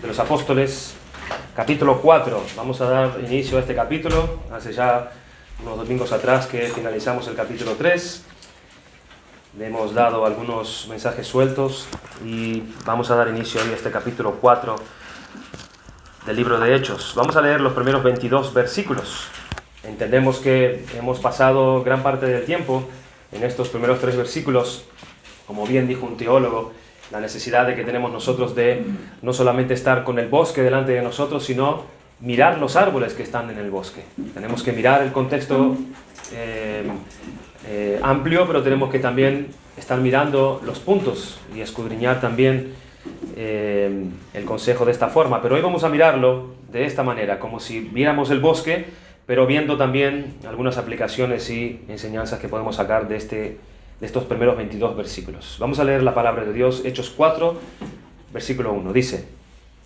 de los Apóstoles, capítulo 4. Vamos a dar inicio a este capítulo. Hace ya unos domingos atrás que finalizamos el capítulo 3. Le hemos dado algunos mensajes sueltos y vamos a dar inicio hoy a este capítulo 4 del libro de Hechos. Vamos a leer los primeros 22 versículos. Entendemos que hemos pasado gran parte del tiempo en estos primeros 3 versículos, como bien dijo un teólogo, la necesidad de que tenemos nosotros de no solamente estar con el bosque delante de nosotros, sino mirar los árboles que están en el bosque. Tenemos que mirar el contexto amplio, pero tenemos que también estar mirando los puntos y escudriñar también el consejo de esta forma. Pero hoy vamos a mirarlo de esta manera, como si viéramos el bosque, pero viendo también algunas aplicaciones y enseñanzas que podemos sacar de estos primeros 22 versículos. Vamos a leer la palabra de Dios, Hechos 4, versículo 1. Dice: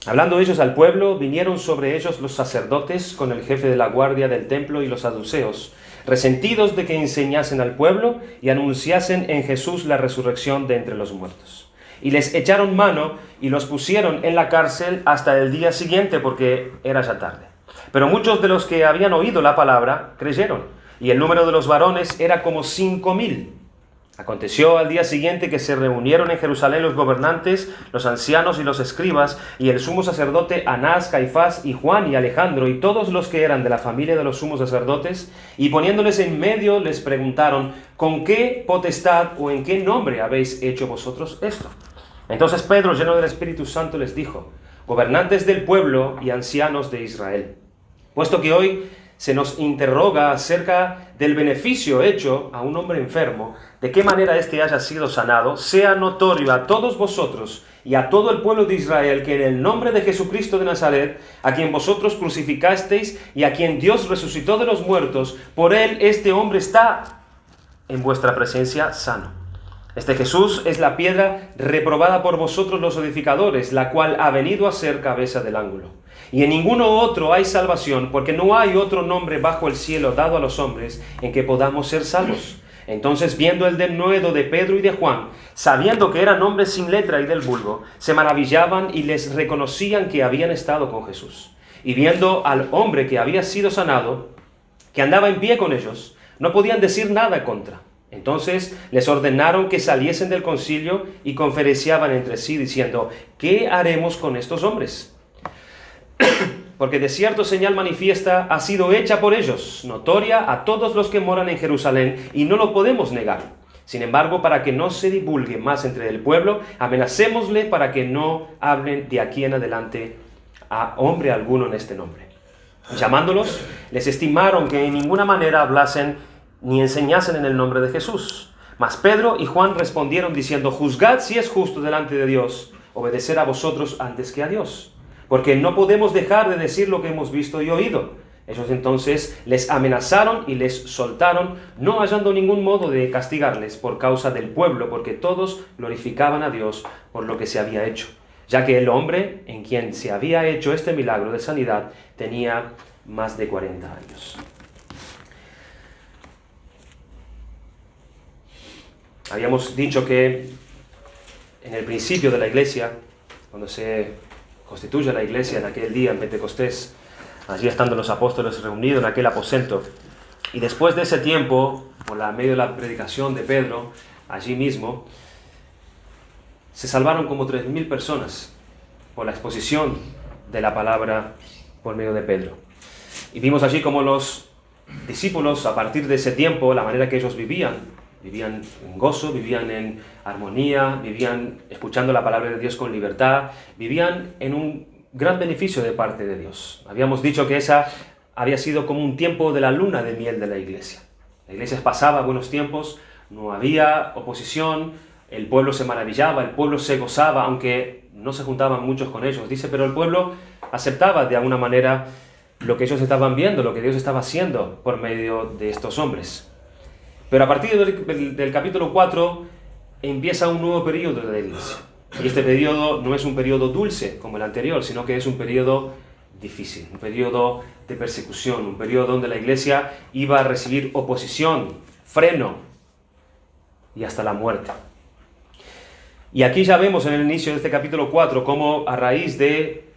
hablando ellos al pueblo, vinieron sobre ellos los sacerdotes con el jefe de la guardia del templo y los saduceos, resentidos de que enseñasen al pueblo y anunciasen en Jesús la resurrección de entre los muertos. Y les echaron mano y los pusieron en la cárcel hasta el día siguiente, porque era ya tarde. Pero muchos de los que habían oído la palabra creyeron, y el número de los varones era como 5,000. Aconteció al día siguiente que se reunieron en Jerusalén los gobernantes, los ancianos y los escribas, y el sumo sacerdote Anás, Caifás y Juan y Alejandro, y todos los que eran de la familia de los sumos sacerdotes, y poniéndoles en medio les preguntaron: ¿con qué potestad o en qué nombre habéis hecho vosotros esto? Entonces Pedro, lleno del Espíritu Santo, les dijo: gobernantes del pueblo y ancianos de Israel, puesto que hoy se nos interroga acerca del beneficio hecho a un hombre enfermo, de qué manera éste haya sido sanado, sea notorio a todos vosotros y a todo el pueblo de Israel que en el nombre de Jesucristo de Nazaret, a quien vosotros crucificasteis y a quien Dios resucitó de los muertos, por él este hombre está en vuestra presencia sano. Este Jesús es la piedra reprobada por vosotros los edificadores, la cual ha venido a ser cabeza del ángulo. Y en ninguno otro hay salvación, porque no hay otro nombre bajo el cielo dado a los hombres en que podamos ser salvos. Entonces, viendo el denuedo de Pedro y de Juan, sabiendo que eran hombres sin letra y del vulgo, se maravillaban y les reconocían que habían estado con Jesús. Y viendo al hombre que había sido sanado, que andaba en pie con ellos, no podían decir nada contra. Entonces les ordenaron que saliesen del concilio y conferenciaban entre sí, diciendo: ¿qué haremos con estos hombres? Porque de cierto señal manifiesta ha sido hecha por ellos, notoria a todos los que moran en Jerusalén, y no lo podemos negar. Sin embargo, para que no se divulgue más entre el pueblo, amenacémosle para que no hablen de aquí en adelante a hombre alguno en este nombre. Llamándolos, les estimaron que en ninguna manera hablasen ni enseñasen en el nombre de Jesús. Mas Pedro y Juan respondieron diciendo: juzgad si es justo delante de Dios obedecer a vosotros antes que a Dios, porque no podemos dejar de decir lo que hemos visto y oído. Ellos entonces les amenazaron y les soltaron, no hallando ningún modo de castigarles por causa del pueblo, porque todos glorificaban a Dios por lo que se había hecho, ya que el hombre en quien se había hecho este milagro de sanidad tenía más de 40 años. Habíamos dicho que en el principio de la iglesia, cuando se constituye la iglesia en aquel día, en Pentecostés, allí estando los apóstoles reunidos en aquel aposento, y después de ese tiempo, por medio de la predicación de Pedro, allí mismo, se salvaron como 3,000 personas por la exposición de la palabra por medio de Pedro. Y vimos allí como los discípulos, a partir de ese tiempo, la manera que ellos vivían en gozo, vivían en armonía, vivían escuchando la palabra de Dios con libertad, vivían en un gran beneficio de parte de Dios. Habíamos dicho que esa había sido como un tiempo de la luna de miel de la iglesia. La iglesia pasaba buenos tiempos, no había oposición, el pueblo se maravillaba, el pueblo se gozaba, aunque no se juntaban muchos con ellos, dice, pero el pueblo aceptaba de alguna manera lo que ellos estaban viendo, lo que Dios estaba haciendo por medio de estos hombres. Pero a partir del capítulo 4 empieza un nuevo periodo de la iglesia. Y este periodo no es un periodo dulce como el anterior, sino que es un periodo difícil, un periodo de persecución, un periodo donde la iglesia iba a recibir oposición, freno y hasta la muerte. Y aquí ya vemos en el inicio de este capítulo 4 cómo a raíz de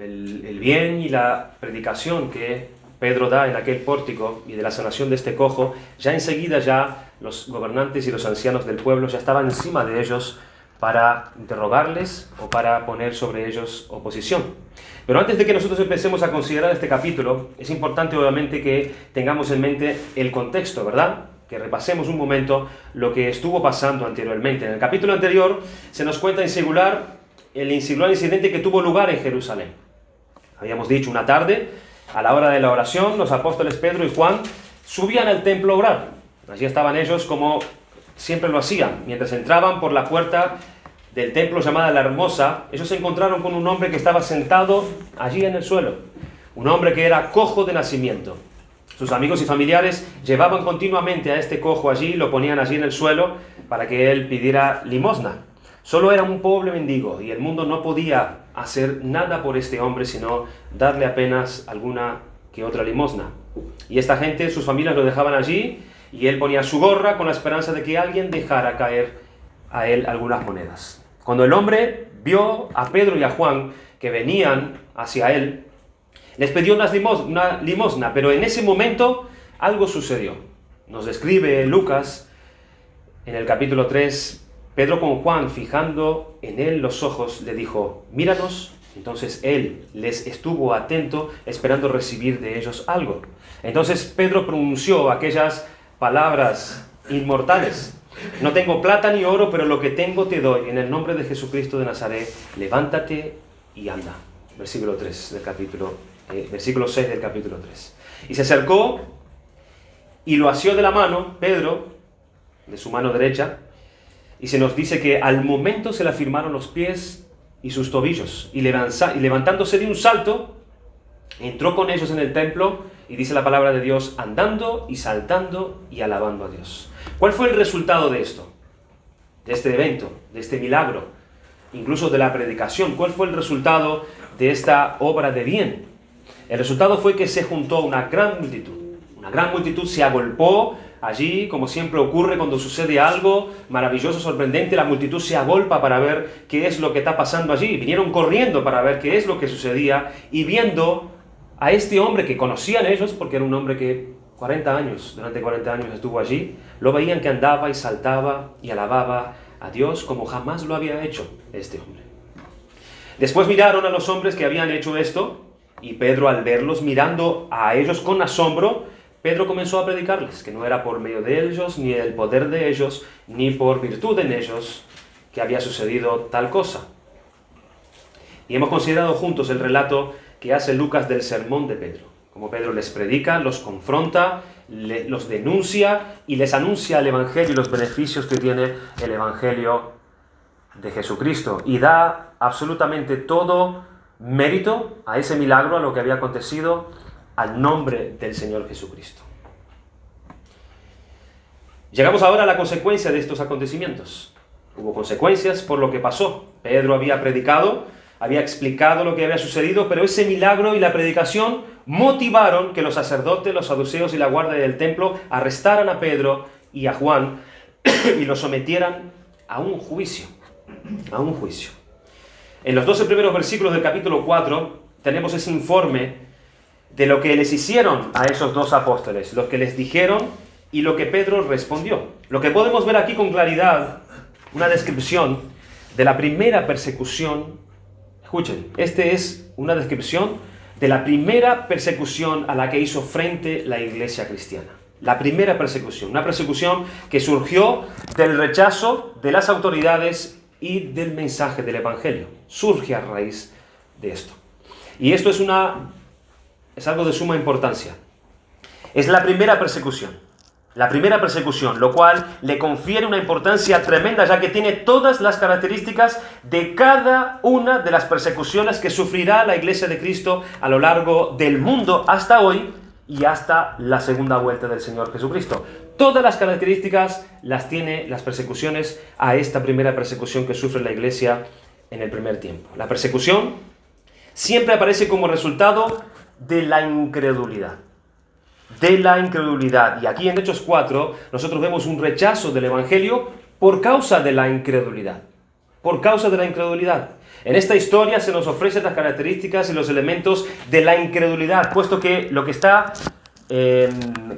el bien y la predicación que Pedro da en aquel pórtico y de la sanación de este cojo, ya enseguida ya los gobernantes y los ancianos del pueblo ya estaban encima de ellos para interrogarles o para poner sobre ellos oposición. Pero antes de que nosotros empecemos a considerar este capítulo, es importante obviamente que tengamos en mente el contexto, ¿verdad? Que repasemos un momento lo que estuvo pasando anteriormente. En el capítulo anterior se nos cuenta en singular el singular incidente que tuvo lugar en Jerusalén. Habíamos dicho una tarde, a la hora de la oración, los apóstoles Pedro y Juan subían al templo a orar. Allí estaban ellos como siempre lo hacían. Mientras entraban por la puerta del templo llamada La Hermosa, ellos se encontraron con un hombre que estaba sentado allí en el suelo. Un hombre que era cojo de nacimiento. Sus amigos y familiares llevaban continuamente a este cojo allí, lo ponían allí en el suelo para que él pidiera limosna. Solo era un pobre mendigo y el mundo no podía hacer nada por este hombre sino darle apenas alguna que otra limosna. Y esta gente, sus familias lo dejaban allí y él ponía su gorra con la esperanza de que alguien dejara caer a él algunas monedas. Cuando el hombre vio a Pedro y a Juan que venían hacia él, les pidió una limosna, pero en ese momento algo sucedió. Nos describe Lucas en el capítulo 3, Pedro con Juan, fijando en él los ojos, le dijo, míranos. Entonces él les estuvo atento, esperando recibir de ellos algo. Entonces Pedro pronunció aquellas palabras inmortales. No tengo plata ni oro, pero lo que tengo te doy. En el nombre de Jesucristo de Nazaret, levántate y anda. Versículo 6 del capítulo 3. Y se acercó y lo asió de la mano, Pedro, de su mano derecha, y se nos dice que al momento se le afirmaron los pies y sus tobillos, y levantándose de un salto, entró con ellos en el templo, y dice la palabra de Dios, andando y saltando y alabando a Dios. ¿Cuál fue el resultado de esto? De este evento, de este milagro, incluso de la predicación. ¿Cuál fue el resultado de esta obra de bien? El resultado fue que se juntó una gran multitud. Una gran multitud se agolpó allí, como siempre ocurre cuando sucede algo maravilloso, sorprendente, la multitud se agolpa para ver qué es lo que está pasando allí. Vinieron corriendo para ver qué es lo que sucedía y viendo a este hombre que conocían ellos, porque era un hombre que durante 40 años estuvo allí, lo veían que andaba y saltaba y alababa a Dios como jamás lo había hecho este hombre. Después miraron a los hombres que habían hecho esto, y Pedro, al verlos mirando a ellos con asombro, Pedro comenzó a predicarles que no era por medio de ellos, ni el poder de ellos, ni por virtud en ellos, que había sucedido tal cosa. Y hemos considerado juntos el relato que hace Lucas del sermón de Pedro. Como Pedro les predica, los confronta, los denuncia y les anuncia el Evangelio y los beneficios que tiene el Evangelio de Jesucristo. Y da absolutamente todo mérito a ese milagro, a lo que había acontecido, al nombre del Señor Jesucristo. Llegamos ahora a la consecuencia de estos acontecimientos. Hubo consecuencias por lo que pasó. Pedro había predicado, había explicado lo que había sucedido, pero ese milagro y la predicación motivaron que los sacerdotes, los saduceos y la guardia del templo arrestaran a Pedro y a Juan y los sometieran a un juicio. A un juicio. En los 12 primeros versículos del capítulo 4 tenemos ese informe de lo que les hicieron a esos dos apóstoles, lo que les dijeron y lo que Pedro respondió. Lo que podemos ver aquí con claridad, una descripción de la primera persecución. Escuchen, es una descripción de la primera persecución a la que hizo frente la iglesia cristiana. La primera persecución, una persecución que surgió del rechazo de las autoridades y del mensaje del Evangelio. Surge a raíz de esto. Y esto es algo de suma importancia. Es la primera persecución, lo cual le confiere una importancia tremenda, ya que tiene todas las características de cada una de las persecuciones que sufrirá la Iglesia de Cristo a lo largo del mundo hasta hoy y hasta la segunda vuelta del Señor Jesucristo. Todas las características las tiene las persecuciones a esta primera persecución que sufre la Iglesia en el primer tiempo. La persecución siempre aparece como resultado de la incredulidad. Y aquí en Hechos 4 nosotros vemos un rechazo del Evangelio por causa de la incredulidad. En esta historia se nos ofrecen las características y los elementos de la incredulidad, puesto que lo que está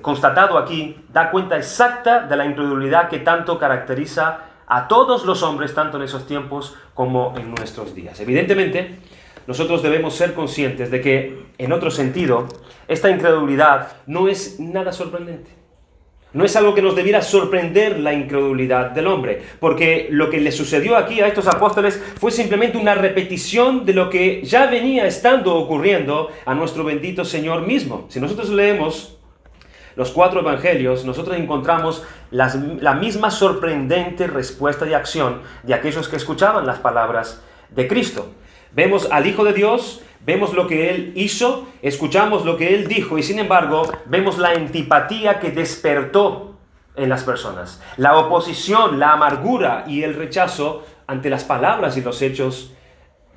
constatado aquí da cuenta exacta de la incredulidad que tanto caracteriza a todos los hombres, tanto en esos tiempos como en nuestros días. Evidentemente, nosotros debemos ser conscientes de que, en otro sentido, esta incredulidad no es nada sorprendente. No es algo que nos debiera sorprender la incredulidad del hombre, porque lo que le sucedió aquí a estos apóstoles fue simplemente una repetición de lo que ya venía estando ocurriendo a nuestro bendito Señor mismo. Si nosotros leemos los 4 evangelios, nosotros encontramos la misma sorprendente respuesta y acción de aquellos que escuchaban las palabras de Cristo. Vemos al Hijo de Dios, vemos lo que Él hizo, escuchamos lo que Él dijo y sin embargo vemos la antipatía que despertó en las personas, la oposición, la amargura y el rechazo ante las palabras y los hechos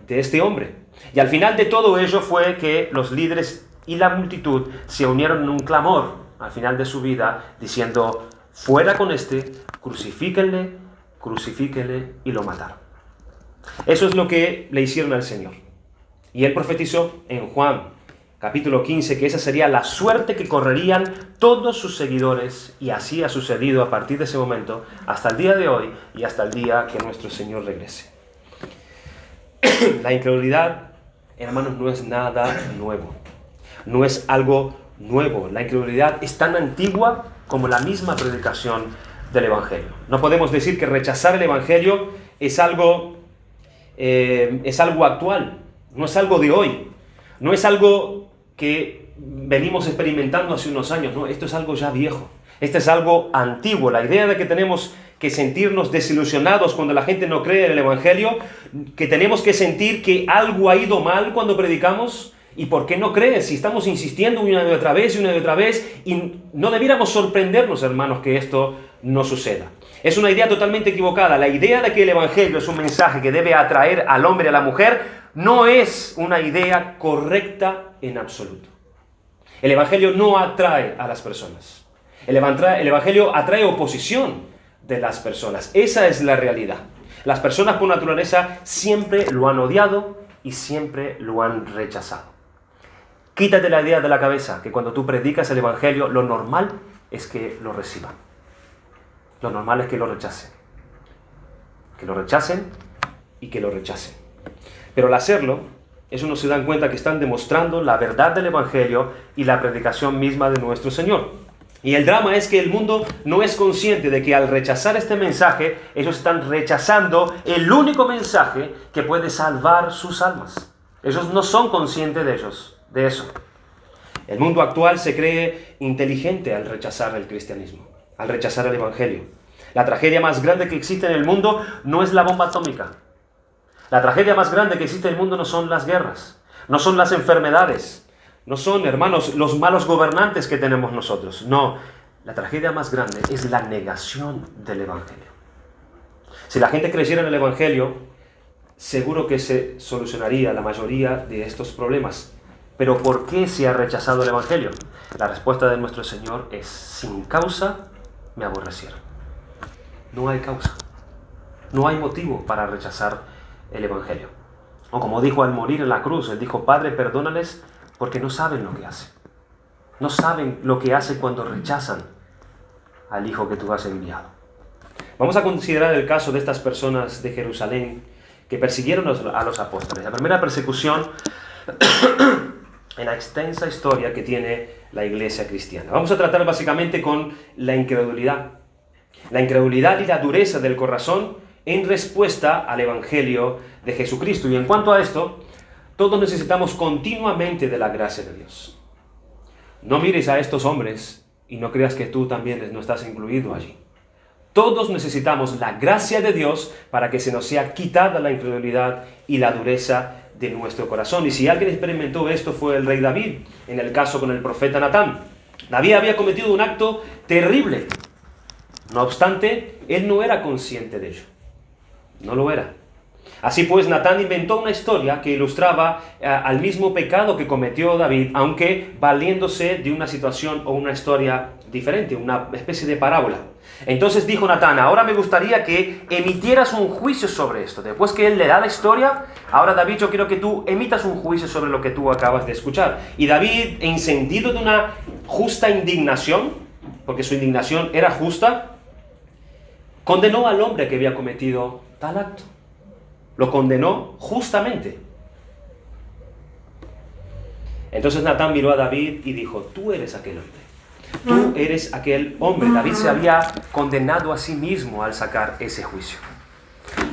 de este hombre. Y al final de todo ello fue que los líderes y la multitud se unieron en un clamor al final de su vida diciendo: fuera con este, crucifíquenle, crucifíquenle, y lo mataron. Eso es lo que le hicieron al Señor. Y Él profetizó en Juan capítulo 15 que esa sería la suerte que correrían todos sus seguidores, y así ha sucedido a partir de ese momento hasta el día de hoy y hasta el día que nuestro Señor regrese. La incredulidad, hermanos, no es nada nuevo. No es algo nuevo. La incredulidad es tan antigua como la misma predicación del Evangelio. No podemos decir que rechazar el Evangelio es algo actual, no es algo de hoy, no es algo que venimos experimentando hace unos años, no, esto es algo ya viejo, esto es algo antiguo. La idea de que tenemos que sentirnos desilusionados cuando la gente no cree en el Evangelio, que tenemos que sentir que algo ha ido mal cuando predicamos. ¿Y por qué no crees? Si estamos insistiendo una y otra vez y una y otra vez, y no debiéramos sorprendernos, hermanos, que esto no suceda. Es una idea totalmente equivocada. La idea de que el Evangelio es un mensaje que debe atraer al hombre y a la mujer no es una idea correcta en absoluto. El Evangelio no atrae a las personas. El Evangelio atrae oposición de las personas. Esa es la realidad. Las personas por naturaleza siempre lo han odiado y siempre lo han rechazado. Quítate la idea de la cabeza que cuando tú predicas el Evangelio, lo normal es que lo reciban. Lo normal es que lo rechacen. Que lo rechacen y que lo rechacen. Pero al hacerlo, eso no se dan cuenta que están demostrando la verdad del Evangelio y la predicación misma de nuestro Señor. Y el drama es que el mundo no es consciente de que al rechazar este mensaje, ellos están rechazando el único mensaje que puede salvar sus almas. Ellos no son conscientes de eso. El mundo actual se cree inteligente al rechazar el cristianismo, al rechazar el Evangelio. La tragedia más grande que existe en el mundo no es la bomba atómica. La tragedia más grande que existe en el mundo no son las guerras, no son las enfermedades, no son, hermanos, los malos gobernantes que tenemos nosotros. No, la tragedia más grande es la negación del Evangelio. Si la gente creyera en el Evangelio, seguro que se solucionaría la mayoría de estos problemas. Pero ¿por qué se ha rechazado el Evangelio? La respuesta de nuestro Señor es: sin causa me aborrecieron. No hay causa. No hay motivo para rechazar el Evangelio. O como dijo al morir en la cruz, Él dijo: Padre, perdónales porque no saben lo que hacen. No saben lo que hacen cuando rechazan al Hijo que tú has enviado. Vamos a considerar el caso de estas personas de Jerusalén que persiguieron a los apóstoles. La primera persecución en la extensa historia que tiene la iglesia cristiana. Vamos a tratar básicamente con la incredulidad. La incredulidad y la dureza del corazón en respuesta al Evangelio de Jesucristo. Y en cuanto a esto, todos necesitamos continuamente de la gracia de Dios. No mires a estos hombres y no creas que tú también no estás incluido allí. Todos necesitamos la gracia de Dios para que se nos sea quitada la incredulidad y la dureza de nuestro corazón. Y si alguien experimentó esto fue el rey David, en el caso con el profeta Natán. David había cometido un acto terrible. No obstante, él no era consciente de ello. No lo era. Así pues, Natán inventó una historia que ilustraba al mismo pecado que cometió David, aunque valiéndose de una situación o una historia diferente, una especie de parábola. Entonces dijo Natán: ahora me gustaría que emitieras un juicio sobre esto. Después que él le da la historia, ahora David, yo quiero que tú emitas un juicio sobre lo que tú acabas de escuchar. Y David, encendido de una justa indignación, porque su indignación era justa, condenó al hombre que había cometido tal acto. Lo condenó justamente. Entonces Natán miró a David y dijo: tú eres aquel hombre. Tú eres aquel hombre. David se había condenado a sí mismo al sacar ese juicio.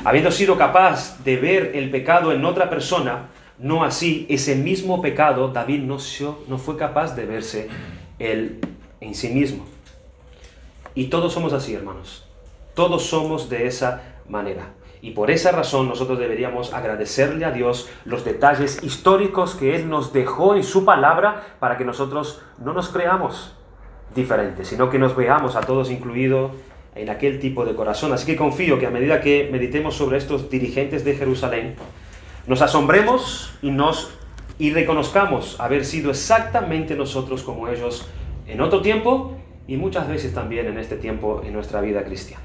Habiendo sido capaz de ver el pecado en otra persona, no así ese mismo pecado, David no fue capaz de verse él en sí mismo. Y todos somos así, hermanos. Todos somos de esa manera. Y por esa razón nosotros deberíamos agradecerle a Dios los detalles históricos que Él nos dejó en su palabra para que nosotros no nos creamos diferentes, sino que nos veamos a todos incluidos en aquel tipo de corazón. Así que confío que a medida que meditemos sobre estos dirigentes de Jerusalén, nos asombremos y reconozcamos haber sido exactamente nosotros como ellos en otro tiempo y muchas veces también en este tiempo en nuestra vida cristiana.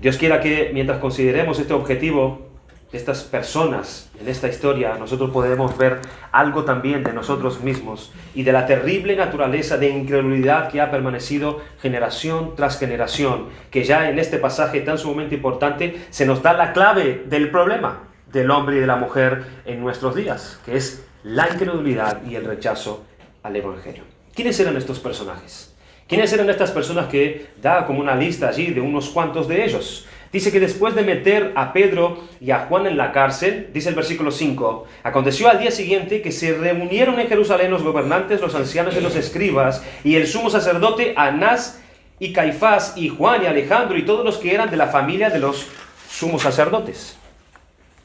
Dios quiera que mientras consideremos este objetivo, estas personas en esta historia, nosotros podemos ver algo también de nosotros mismos y de la terrible naturaleza de incredulidad que ha permanecido generación tras generación, que ya en este pasaje tan sumamente importante se nos da la clave del problema del hombre y de la mujer en nuestros días, que es la incredulidad y el rechazo al Evangelio. ¿Quiénes eran estos personajes? ¿Quiénes eran estas personas que da como una lista allí de unos cuantos de ellos? Dice que después de meter a Pedro y a Juan en la cárcel, dice el versículo 5, aconteció al día siguiente que se reunieron en Jerusalén los gobernantes, los ancianos y los escribas, y el sumo sacerdote Anás y Caifás y Juan y Alejandro y todos los que eran de la familia de los sumos sacerdotes.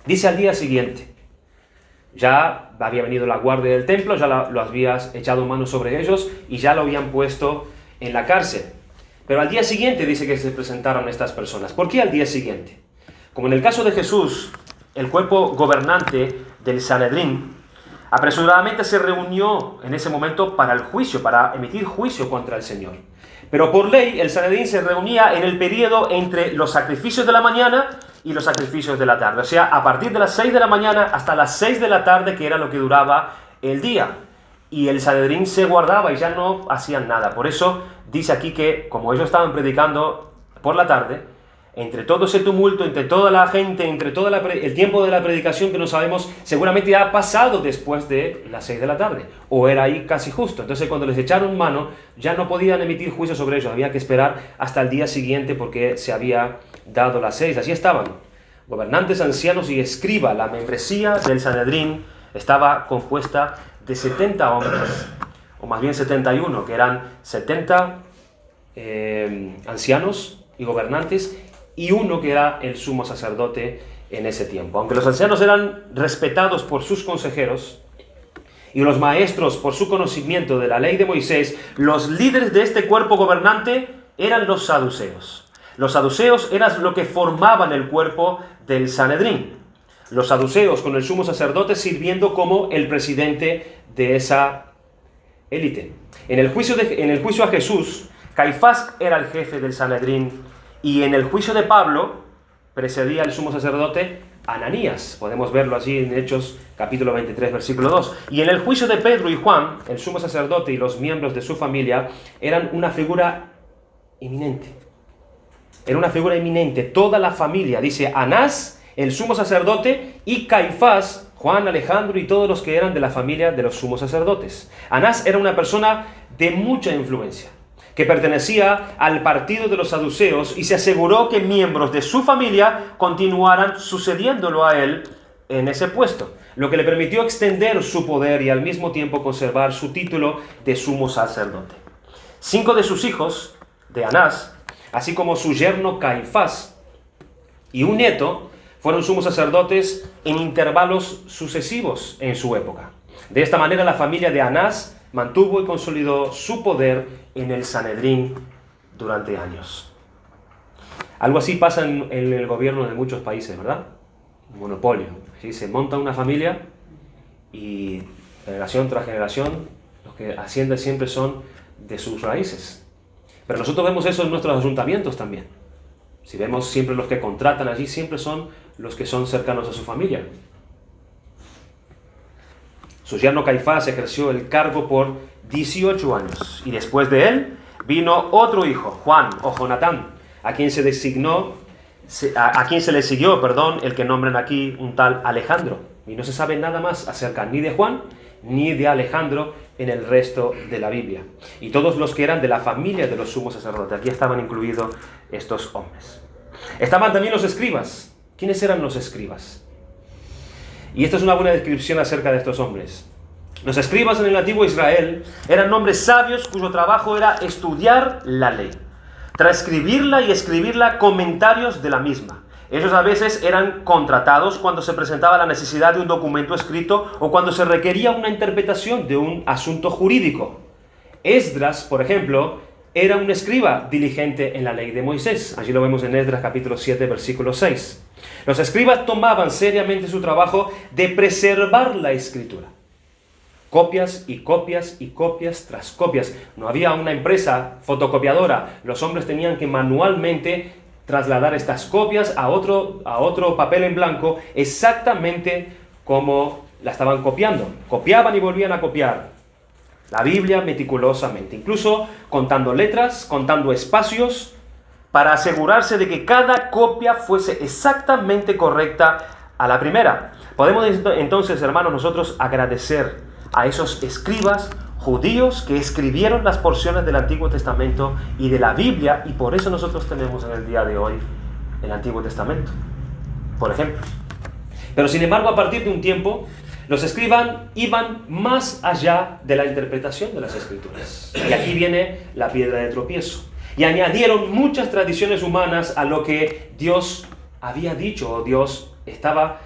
Dice al día siguiente, ya había venido la guardia del templo, ya lo habías echado mano sobre ellos y ya lo habían puesto en la cárcel. Pero al día siguiente dice que se presentaron estas personas. ¿Por qué al día siguiente? Como en el caso de Jesús, el cuerpo gobernante del Sanedrín apresuradamente se reunió en ese momento para el juicio, para emitir juicio contra el Señor. Pero por ley, el Sanedrín se reunía en el periodo entre los sacrificios de la mañana y los sacrificios de la tarde. O sea, a partir de las 6 de la mañana hasta las 6 de la tarde, que era lo que duraba el día. Y el Sanedrín se guardaba y ya no hacían nada. Por eso dice aquí que, como ellos estaban predicando por la tarde, entre todo ese tumulto, entre toda la gente, entre todo el tiempo de la predicación que no sabemos, seguramente ya ha pasado después de las 6 de la tarde, o era ahí casi justo. Entonces cuando les echaron mano, ya no podían emitir juicio sobre ellos, había que esperar hasta el día siguiente porque se había dado las 6. Así estaban, gobernantes, ancianos y escriba. La membresía del Sanedrín estaba compuesta de 70 hombres, o más bien 71, que eran 70 ancianos y gobernantes, y uno que era el sumo sacerdote en ese tiempo. Aunque los ancianos eran respetados por sus consejeros, y los maestros por su conocimiento de la ley de Moisés, los líderes de este cuerpo gobernante eran los saduceos. Los saduceos eran lo que formaban el cuerpo del Sanedrín. Los saduceos con el sumo sacerdote sirviendo como el presidente de esa élite. En el juicio a Jesús, Caifás era el jefe del Sanedrín, y en el juicio de Pablo precedía el sumo sacerdote Ananías. Podemos verlo así en Hechos capítulo 23, versículo 2. Y en el juicio de Pedro y Juan, el sumo sacerdote y los miembros de su familia eran una figura eminente. Era una figura eminente. Toda la familia, dice Anás, el sumo sacerdote, y Caifás, Juan, Alejandro y todos los que eran de la familia de los sumos sacerdotes. Anás era una persona de mucha influencia, que pertenecía al partido de los saduceos y se aseguró que miembros de su familia continuaran sucediéndolo a él en ese puesto, lo que le permitió extender su poder y al mismo tiempo conservar su título de sumo sacerdote. 5 de sus hijos, de Anás, así como su yerno Caifás y un nieto, fueron sumos sacerdotes en intervalos sucesivos en su época. De esta manera la familia de Anás mantuvo y consolidó su poder en el Sanedrín durante años. Algo así pasa en el gobierno de muchos países, ¿verdad? Un monopolio. ¿Sí? Se monta una familia y generación tras generación los que ascienden siempre son de sus raíces. Pero nosotros vemos eso en nuestros ayuntamientos también. Si vemos siempre los que contratan allí, siempre son los que son cercanos a su familia. Su yerno Caifás ejerció el cargo por 18 años y después de él vino otro hijo, Juan o Jonatán, a quien se le siguió, el que nombran aquí un tal Alejandro. Y no se sabe nada más acerca ni de Juan ni de Alejandro en el resto de la Biblia. Y todos los que eran de la familia de los sumos sacerdotes, aquí estaban incluidos estos hombres. Estaban también los escribas. ¿Quiénes eran los escribas? Y esta es una buena descripción acerca de estos hombres. Los escribas en el antiguo Israel eran hombres sabios cuyo trabajo era estudiar la ley, transcribirla y escribirla comentarios de la misma. Ellos a veces eran contratados cuando se presentaba la necesidad de un documento escrito o cuando se requería una interpretación de un asunto jurídico. Esdras, por ejemplo, era un escriba diligente en la ley de Moisés. Allí lo vemos en Esdras capítulo 7, versículo 6. Los escribas tomaban seriamente su trabajo de preservar la escritura. Copias y copias y copias tras copias. No había una empresa fotocopiadora. Los hombres tenían que manualmente trasladar estas copias a otro papel en blanco exactamente como la estaban copiando. Copiaban y volvían a copiar la Biblia meticulosamente, incluso contando letras, contando espacios, para asegurarse de que cada copia fuese exactamente correcta a la primera. Podemos entonces, hermanos, nosotros agradecer a esos escribas judíos que escribieron las porciones del Antiguo Testamento y de la Biblia, y por eso nosotros tenemos en el día de hoy el Antiguo Testamento, por ejemplo. Pero sin embargo, a partir de un tiempo, los escribas iban más allá de la interpretación de las Escrituras. Y aquí viene la piedra de tropiezo. Y añadieron muchas tradiciones humanas a lo que Dios había dicho, o Dios estaba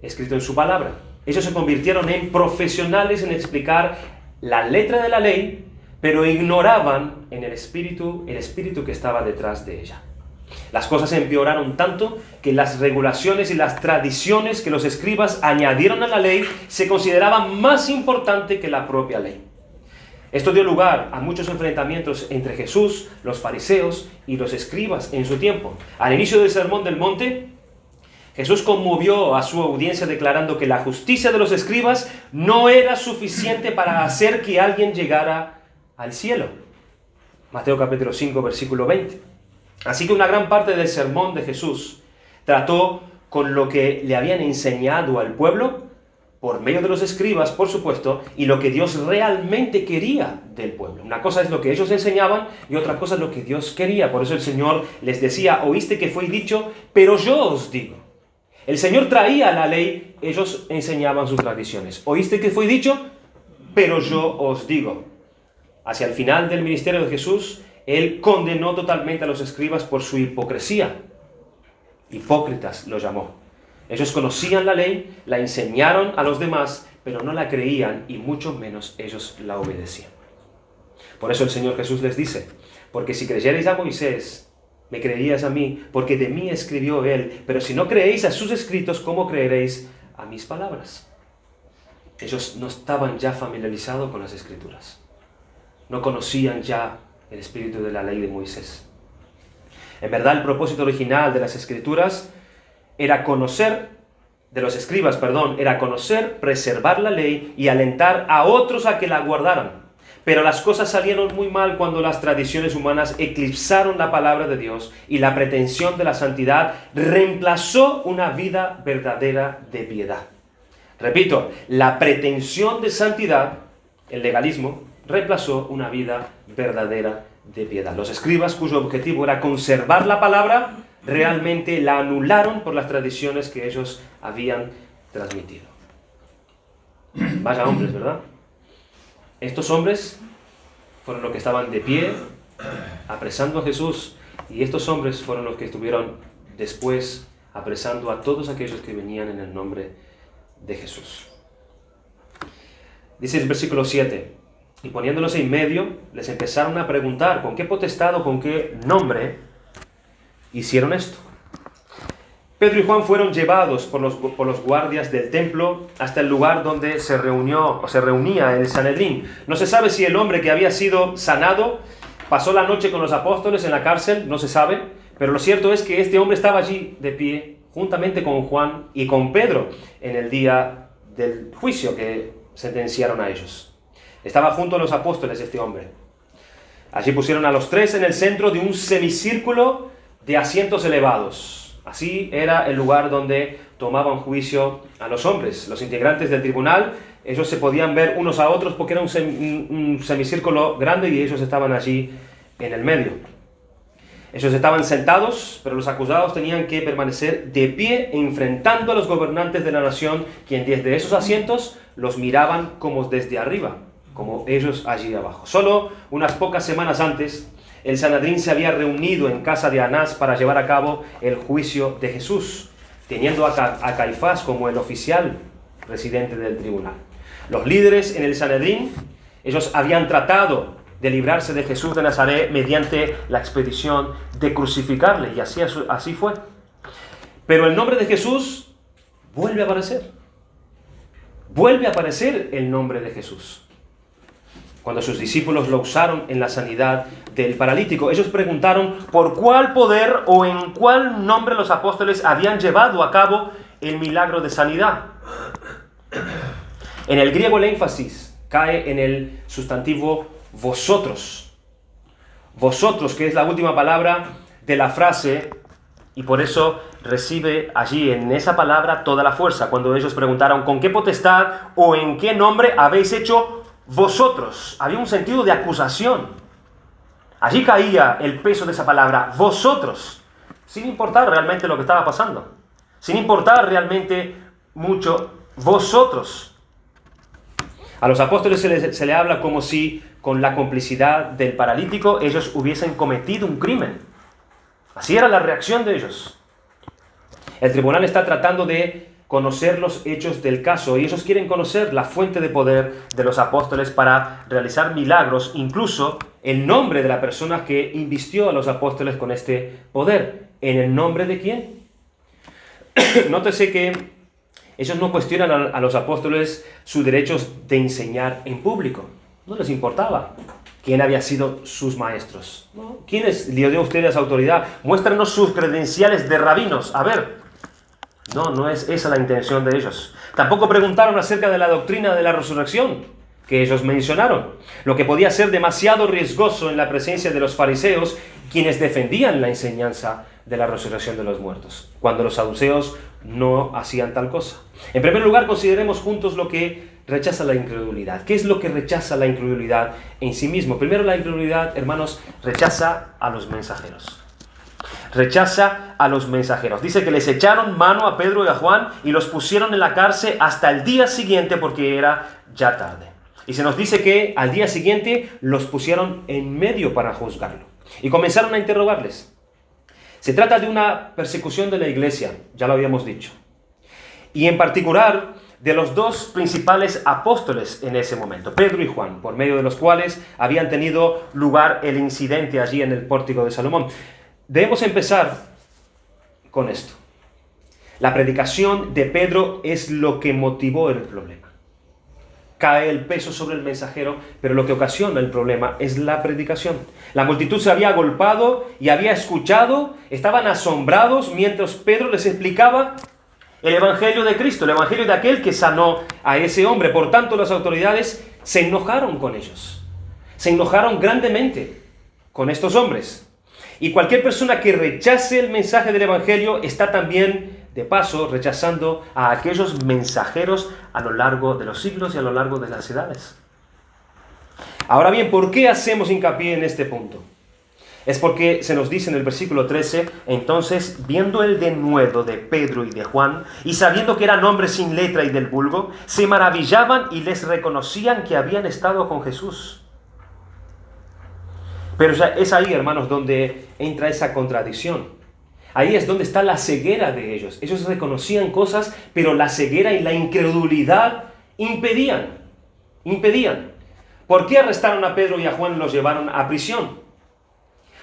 escrito en su palabra. Ellos se convirtieron en profesionales en explicar la letra de la ley, pero ignoraban en el espíritu que estaba detrás de ella. Las cosas empeoraron tanto que las regulaciones y las tradiciones que los escribas añadieron a la ley se consideraban más importantes que la propia ley. Esto dio lugar a muchos enfrentamientos entre Jesús, los fariseos y los escribas en su tiempo. Al inicio del Sermón del Monte, Jesús conmovió a su audiencia declarando que la justicia de los escribas no era suficiente para hacer que alguien llegara al cielo. Mateo capítulo 5, versículo 20. Así que una gran parte del sermón de Jesús trató con lo que le habían enseñado al pueblo, por medio de los escribas, por supuesto, y lo que Dios realmente quería del pueblo. Una cosa es lo que ellos enseñaban y otra cosa es lo que Dios quería. Por eso el Señor les decía, oíste que fue dicho, pero yo os digo. El Señor traía la ley, ellos enseñaban sus tradiciones. Oíste que fue dicho, pero yo os digo. Hacia el final del ministerio de Jesús, Él condenó totalmente a los escribas por su hipocresía. Hipócritas lo llamó. Ellos conocían la ley, la enseñaron a los demás, pero no la creían y mucho menos ellos la obedecían. Por eso el Señor Jesús les dice, porque si creyereis a Moisés, me creeríais a mí, porque de mí escribió él. Pero si no creéis a sus escritos, ¿cómo creeréis a mis palabras? Ellos no estaban ya familiarizados con las Escrituras. No conocían ya el espíritu de la ley de Moisés. En verdad, el propósito original de las Escrituras era conocer, era conocer, preservar la ley y alentar a otros a que la guardaran. Pero las cosas salieron muy mal cuando las tradiciones humanas eclipsaron la palabra de Dios y la pretensión de la santidad reemplazó una vida verdadera de piedad. Repito, la pretensión de santidad, el legalismo, reemplazó una vida verdadera de piedad. Los escribas, cuyo objetivo era conservar la palabra, realmente la anularon por las tradiciones que ellos habían transmitido. Vaya hombres, ¿verdad? Estos hombres fueron los que estaban de pie, apresando a Jesús, y estos hombres fueron los que estuvieron después apresando a todos aquellos que venían en el nombre de Jesús. Dice el versículo 7, y poniéndolos en medio, les empezaron a preguntar con qué potestad o con qué nombre hicieron esto. Pedro y Juan fueron llevados por los guardias del templo hasta el lugar donde se reunía el Sanedrín. No se sabe si el hombre que había sido sanado pasó la noche con los apóstoles en la cárcel, no se sabe, pero lo cierto es que este hombre estaba allí de pie, juntamente con Juan y con Pedro, en el día del juicio que sentenciaron a ellos. Estaba junto a los apóstoles este hombre. Allí pusieron a los tres en el centro de un semicírculo de asientos elevados. Así era el lugar donde tomaban juicio a los hombres. Los integrantes del tribunal, ellos se podían ver unos a otros porque era un semicírculo grande y ellos estaban allí en el medio. Ellos estaban sentados, pero los acusados tenían que permanecer de pie enfrentando a los gobernantes de la nación, quien desde esos asientos los miraban como desde arriba, como ellos allí abajo. Solo unas pocas semanas antes, el Sanedrín se había reunido en casa de Anás para llevar a cabo el juicio de Jesús, teniendo a Caifás como el oficial presidente del tribunal. Los líderes en el Sanedrín, ellos habían tratado de librarse de Jesús de Nazaret mediante la expedición de crucificarle, y así fue. Pero el nombre de Jesús vuelve a aparecer. Vuelve a aparecer el nombre de Jesús. Cuando sus discípulos lo usaron en la sanidad del paralítico, ellos preguntaron por cuál poder o en cuál nombre los apóstoles habían llevado a cabo el milagro de sanidad. En el griego el énfasis cae en el sustantivo vosotros. Vosotros, que es la última palabra de la frase, y por eso recibe allí en esa palabra toda la fuerza. Cuando ellos preguntaron ¿con qué potestad o en qué nombre habéis hecho vosotros? Había un sentido de acusación. Allí caía el peso de esa palabra, vosotros, sin importar realmente lo que estaba pasando, sin importar realmente mucho, vosotros. A los apóstoles se le habla como si con la complicidad del paralítico ellos hubiesen cometido un crimen. Así era la reacción de ellos. El tribunal está tratando de conocer los hechos del caso y ellos quieren conocer la fuente de poder de los apóstoles para realizar milagros, incluso el nombre de la persona que invistió a los apóstoles con este poder. ¿En el nombre de quién? Nótese que ellos no cuestionan a los apóstoles sus derechos de enseñar en público. No les importaba quién había sido sus maestros. ¿No? ¿Quién le dio a ustedes autoridad? Muéstranos sus credenciales de rabinos. A ver. No es esa la intención de ellos. Tampoco preguntaron acerca de la doctrina de la resurrección que ellos mencionaron, lo que podía ser demasiado riesgoso en la presencia de los fariseos, quienes defendían la enseñanza de la resurrección de los muertos, cuando los saduceos no hacían tal cosa. En primer lugar, consideremos juntos lo que rechaza la incredulidad. ¿Qué es lo que rechaza la incredulidad en sí mismo? Primero, la incredulidad, hermanos, rechaza a los mensajeros. Rechaza a los mensajeros. Dice que les echaron mano a Pedro y a Juan y los pusieron en la cárcel hasta el día siguiente porque era ya tarde. Y se nos dice que al día siguiente los pusieron en medio para juzgarlo. Y comenzaron a interrogarles. Se trata de una persecución de la iglesia, ya lo habíamos dicho. Y en particular de los dos principales apóstoles en ese momento, Pedro y Juan, por medio de los cuales habían tenido lugar el incidente allí en el pórtico de Salomón. Debemos empezar con esto. La predicación de Pedro es lo que motivó el problema. Cae el peso sobre el mensajero, pero lo que ocasiona el problema es la predicación. La multitud se había agolpado y había escuchado, estaban asombrados mientras Pedro les explicaba el evangelio de Cristo, el evangelio de aquel que sanó a ese hombre. Por tanto, las autoridades se enojaron con ellos. Se enojaron grandemente con estos hombres. Y cualquier persona que rechace el mensaje del evangelio está también, de paso, rechazando a aquellos mensajeros a lo largo de los siglos y a lo largo de las edades. Ahora bien, ¿por qué hacemos hincapié en este punto? Es porque se nos dice en el versículo 13, entonces, viendo el denuedo de Pedro y de Juan, y sabiendo que eran hombres sin letra y del vulgo, se maravillaban y les reconocían que habían estado con Jesús. Pero es ahí, hermanos, donde entra esa contradicción. Ahí es donde está la ceguera de ellos. Ellos reconocían cosas, pero la ceguera y la incredulidad impedían. ¿Por qué arrestaron a Pedro y a Juan y los llevaron a prisión?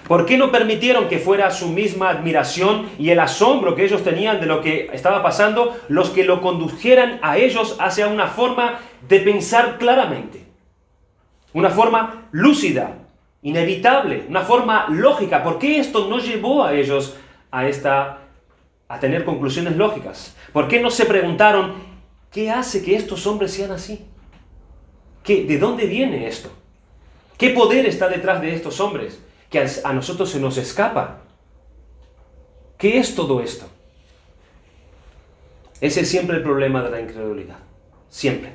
¿Por qué no permitieron que fuera su misma admiración y el asombro que ellos tenían de lo que estaba pasando los que lo condujeran a ellos hacia una forma de pensar claramente? Una forma lúcida, inevitable, una forma lógica. ¿Por qué esto no llevó a ellos a tener conclusiones lógicas? ¿Por qué no se preguntaron qué hace que estos hombres sean así? ¿De dónde viene esto? ¿Qué poder está detrás de estos hombres que a nosotros se nos escapa? ¿Qué es todo esto? Ese es siempre el problema de la incredulidad. Siempre.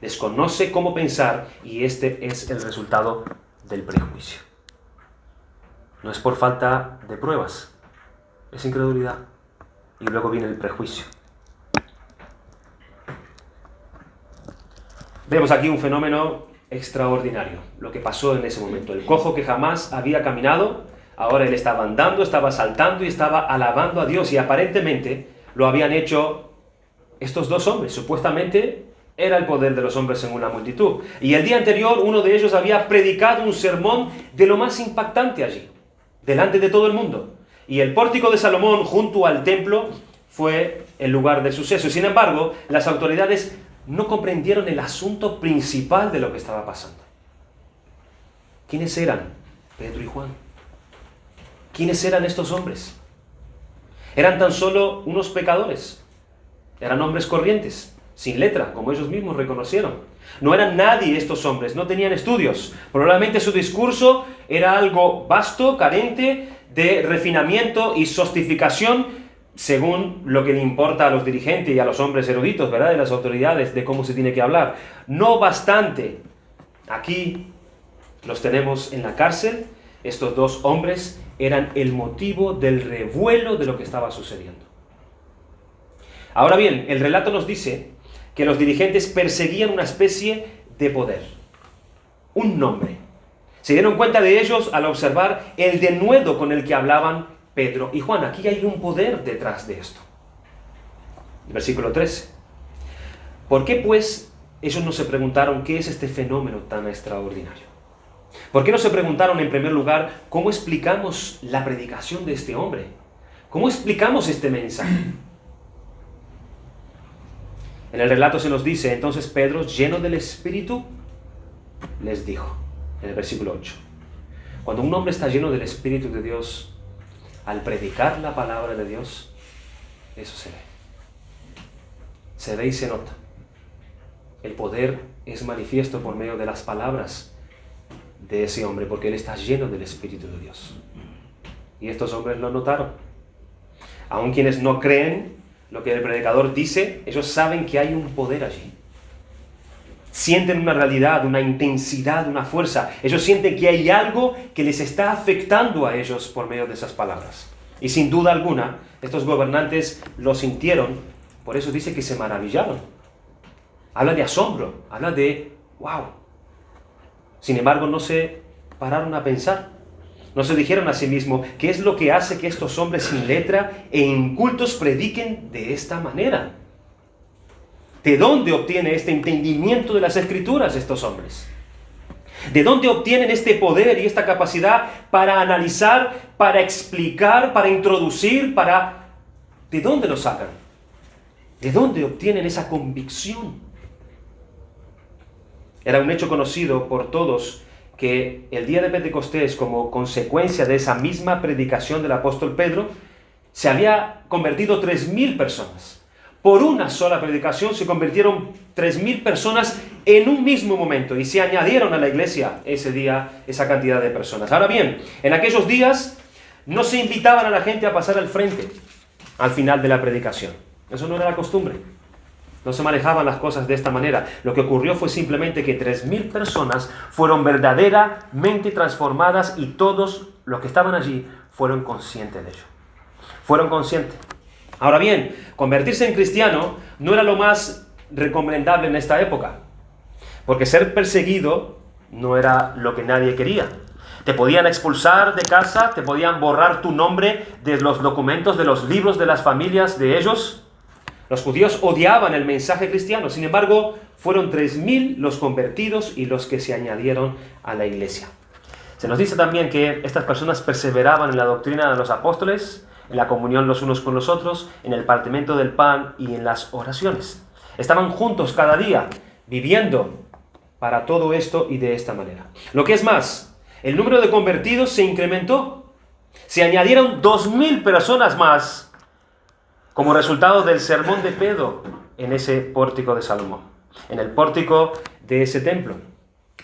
Desconoce cómo pensar y este es el resultado del prejuicio. No es por falta de pruebas, es incredulidad. Y luego viene el prejuicio. Vemos aquí un fenómeno extraordinario, lo que pasó en ese momento. El cojo que jamás había caminado, ahora él estaba andando, estaba saltando y estaba alabando a Dios. Y aparentemente lo habían hecho estos dos hombres. Supuestamente era el poder de los hombres en una multitud. Y el día anterior uno de ellos había predicado un sermón de lo más impactante allí, delante de todo el mundo. Y el pórtico de Salomón junto al templo fue el lugar del suceso. Sin embargo, las autoridades no comprendieron el asunto principal de lo que estaba pasando. ¿Quiénes eran Pedro y Juan? ¿Quiénes eran estos hombres? Eran tan solo unos pecadores. Eran hombres corrientes, sin letra, como ellos mismos reconocieron. No eran nadie estos hombres, no tenían estudios. Probablemente su discurso era algo vasto, carente de refinamiento y sofisticación, según lo que le importa a los dirigentes y a los hombres eruditos, ¿verdad?, de las autoridades, de cómo se tiene que hablar. No bastante. Aquí los tenemos en la cárcel. Estos dos hombres eran el motivo del revuelo de lo que estaba sucediendo. Ahora bien, el relato nos dice que los dirigentes perseguían una especie de poder, un nombre. Se dieron cuenta de ellos al observar el denuedo con el que hablaban Pedro y Juan. Aquí hay un poder detrás de esto. Versículo 13. ¿Por qué pues ellos no se preguntaron qué es este fenómeno tan extraordinario? ¿Por qué no se preguntaron en primer lugar cómo explicamos la predicación de este hombre? ¿Cómo explicamos este mensaje? En el relato se nos dice, entonces Pedro, lleno del Espíritu, les dijo, en el versículo 8, cuando un hombre está lleno del Espíritu de Dios, al predicar la palabra de Dios, eso se ve. Se ve y se nota. El poder es manifiesto por medio de las palabras de ese hombre, porque él está lleno del Espíritu de Dios. Y estos hombres lo notaron. Aun quienes no creen lo que el predicador dice, ellos saben que hay un poder allí. Sienten una realidad, una intensidad, una fuerza. Ellos sienten que hay algo que les está afectando a ellos por medio de esas palabras. Y sin duda alguna, estos gobernantes lo sintieron, por eso dice que se maravillaron. Habla de asombro, habla de wow. Sin embargo, no se pararon a pensar. No se dijeron a sí mismos, ¿qué es lo que hace que estos hombres sin letra e incultos prediquen de esta manera? ¿De dónde obtiene este entendimiento de las Escrituras estos hombres? ¿De dónde obtienen este poder y esta capacidad para analizar, para explicar, para introducir, ¿De dónde lo sacan? ¿De dónde obtienen esa convicción? Era un hecho conocido por todos que el día de Pentecostés, como consecuencia de esa misma predicación del apóstol Pedro, se había convertido 3.000 personas. Por una sola predicación se convirtieron 3.000 personas en un mismo momento y se añadieron a la iglesia ese día esa cantidad de personas. Ahora bien, en aquellos días no se invitaban a la gente a pasar al frente al final de la predicación. Eso no era la costumbre. No se manejaban las cosas de esta manera. Lo que ocurrió fue simplemente que 3.000 personas fueron verdaderamente transformadas y todos los que estaban allí fueron conscientes de ello. Fueron conscientes. Ahora bien, convertirse en cristiano no era lo más recomendable en esta época, porque ser perseguido no era lo que nadie quería. Te podían expulsar de casa, te podían borrar tu nombre de los documentos, de los libros de las familias de ellos. Los judíos odiaban el mensaje cristiano, sin embargo, fueron 3.000 los convertidos y los que se añadieron a la iglesia. Se nos dice también que estas personas perseveraban en la doctrina de los apóstoles, en la comunión los unos con los otros, en el partimiento del pan y en las oraciones. Estaban juntos cada día, viviendo para todo esto y de esta manera. Lo que es más, el número de convertidos se incrementó. Se añadieron 2000 personas más como resultado del sermón de Pedro en ese pórtico de Salomón, en el pórtico de ese templo,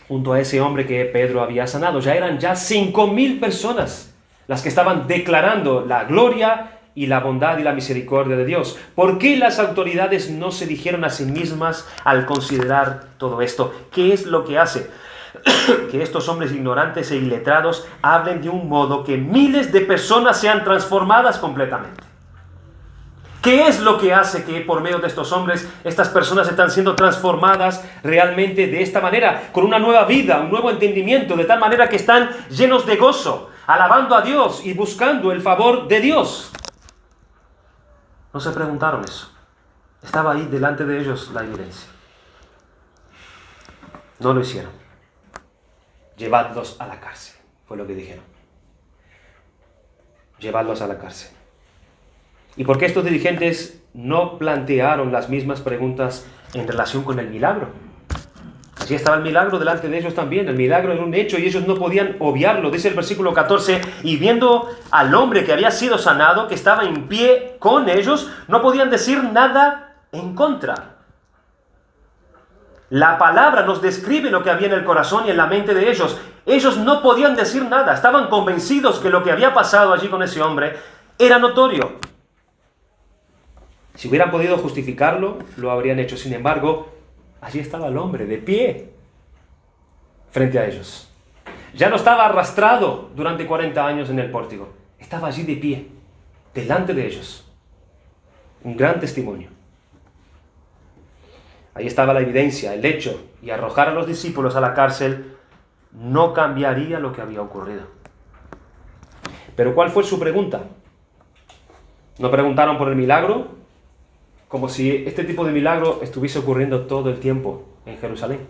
junto a ese hombre que Pedro había sanado. Eran 5000 personas las que estaban declarando la gloria y la bondad y la misericordia de Dios. ¿Por qué las autoridades no se dijeron a sí mismas al considerar todo esto? ¿Qué es lo que hace que estos hombres ignorantes e iletrados hablen de un modo que miles de personas sean transformadas completamente? ¿Qué es lo que hace que por medio de estos hombres estas personas están siendo transformadas realmente de esta manera, con una nueva vida, un nuevo entendimiento, de tal manera que están llenos de gozo, alabando a Dios y buscando el favor de Dios? No se preguntaron eso. Estaba ahí delante de ellos la evidencia. No lo hicieron. Llevadlos a la cárcel, fue lo que dijeron. Llevadlos a la cárcel. ¿Y por qué estos dirigentes no plantearon las mismas preguntas en relación con el milagro? Allí estaba el milagro delante de ellos también. El milagro era un hecho y ellos no podían obviarlo. Dice el versículo 14, y viendo al hombre que había sido sanado, que estaba en pie con ellos, no podían decir nada en contra. La palabra nos describe lo que había en el corazón y en la mente de ellos. Ellos no podían decir nada. Estaban convencidos que lo que había pasado allí con ese hombre era notorio. Si hubieran podido justificarlo, lo habrían hecho. Sin embargo, allí estaba el hombre, de pie, frente a ellos. Ya no estaba arrastrado durante 40 años en el pórtico. Estaba allí de pie, delante de ellos. Un gran testimonio. Ahí estaba la evidencia, el hecho, y arrojar a los discípulos a la cárcel no cambiaría lo que había ocurrido. Pero ¿cuál fue su pregunta? ¿No preguntaron por el milagro? Como si este tipo de milagro estuviese ocurriendo todo el tiempo en Jerusalén.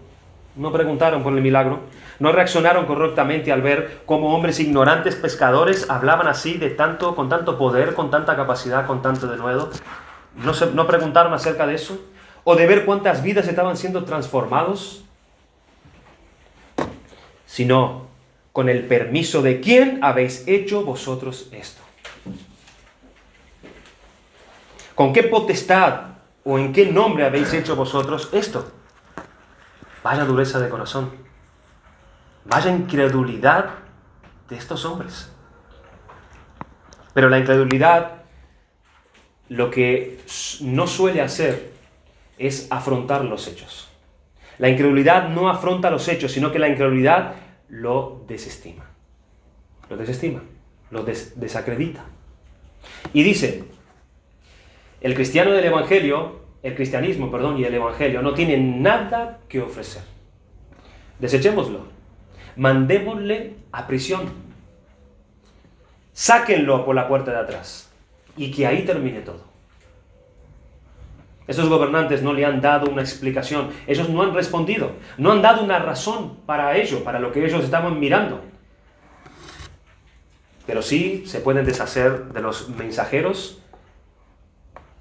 No preguntaron por el milagro. No reaccionaron correctamente al ver cómo hombres ignorantes, pescadores, hablaban así con tanto poder, con tanta capacidad, con tanto denuedo. No preguntaron acerca de eso. O de ver cuántas vidas estaban siendo transformados. Sino, con el permiso de quién habéis hecho vosotros esto. ¿Con qué potestad o en qué nombre habéis hecho vosotros esto? Vaya dureza de corazón. Vaya incredulidad de estos hombres. Pero la incredulidad lo que no suele hacer es afrontar los hechos. La incredulidad no afronta los hechos, sino que la incredulidad lo desestima. Lo desestima, lo desacredita. Y dice, el cristianismo y el evangelio no tienen nada que ofrecer. Desechémoslo. Mandémosle a prisión. Sáquenlo por la puerta de atrás. Y que ahí termine todo. Estos gobernantes no le han dado una explicación. Ellos no han respondido. No han dado una razón para ello, para lo que ellos estaban mirando. Pero sí se pueden deshacer de los mensajeros,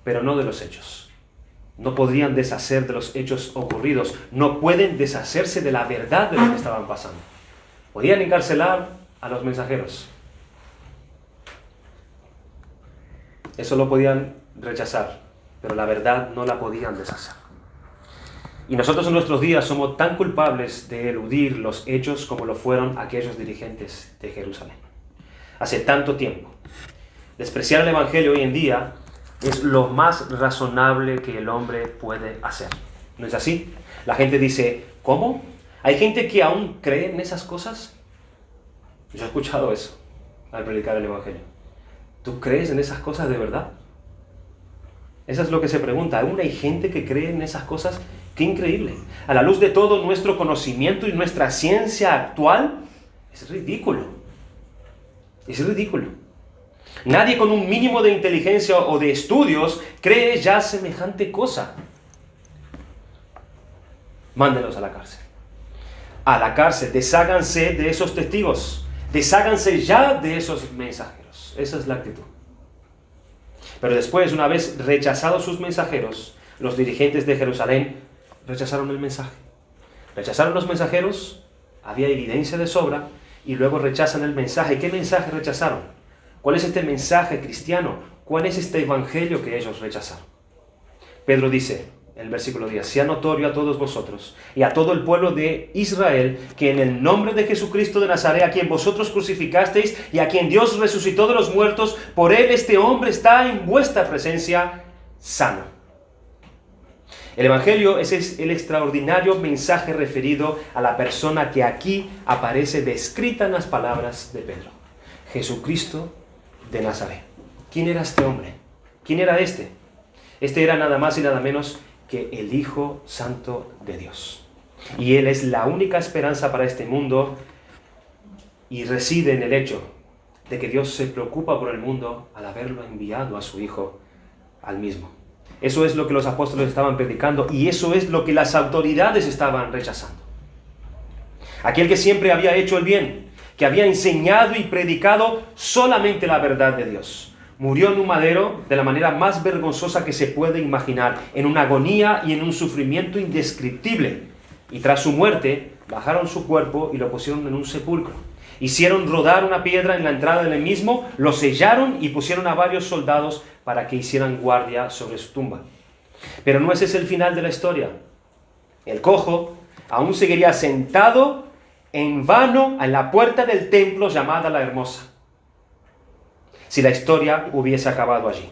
pero no de los hechos. No podrían deshacer de los hechos ocurridos. No pueden deshacerse de la verdad de lo que estaban pasando. Podían encarcelar a los mensajeros. Eso lo podían rechazar, pero la verdad no la podían deshacer. Y nosotros en nuestros días somos tan culpables de eludir los hechos como lo fueron aquellos dirigentes de Jerusalén. Hace tanto tiempo. Despreciar el evangelio hoy en día es lo más razonable que el hombre puede hacer. ¿No es así? La gente dice, ¿cómo? ¿Hay gente que aún cree en esas cosas? Yo he escuchado eso al predicar el evangelio. ¿Tú crees en esas cosas de verdad? Eso es lo que se pregunta. ¿Aún hay gente que cree en esas cosas? ¡Qué increíble! A la luz de todo nuestro conocimiento y nuestra ciencia actual, es ridículo. Es ridículo. Nadie con un mínimo de inteligencia o de estudios cree ya semejante cosa. Mándenlos a la cárcel. a la cárcel. Desháganse de esos testigos. Desháganse ya de esos mensajeros. Esa es la actitud. Pero después, una vez rechazados sus mensajeros, los dirigentes de Jerusalén rechazaron el mensaje. Rechazaron los mensajeros, había evidencia de sobra, y luego rechazan el mensaje. ¿Qué mensaje rechazaron? ¿Cuál es este mensaje cristiano? ¿Cuál es este evangelio que ellos rechazaron? Pedro dice, en el versículo 10, sea notorio a todos vosotros y a todo el pueblo de Israel que en el nombre de Jesucristo de Nazaret, a quien vosotros crucificasteis y a quien Dios resucitó de los muertos, por él este hombre está en vuestra presencia sano. El evangelio es el extraordinario mensaje referido a la persona que aquí aparece descrita en las palabras de Pedro. Jesucristo de Nazaret. ¿Quién era este hombre? ¿Quién era este? Este era nada más y nada menos que el Hijo Santo de Dios. Y Él es la única esperanza para este mundo y reside en el hecho de que Dios se preocupa por el mundo al haberlo enviado a su Hijo al mismo. Eso es lo que los apóstoles estaban predicando y eso es lo que las autoridades estaban rechazando. Aquel que siempre había hecho el bien, que había enseñado y predicado solamente la verdad de Dios, murió en un madero de la manera más vergonzosa que se puede imaginar, en una agonía y en un sufrimiento indescriptible. Y tras su muerte, bajaron su cuerpo y lo pusieron en un sepulcro. Hicieron rodar una piedra en la entrada del mismo, lo sellaron y pusieron a varios soldados para que hicieran guardia sobre su tumba. Pero no ese es el final de la historia. El cojo aún seguiría sentado en vano en la puerta del templo llamada La Hermosa, si la historia hubiese acabado allí.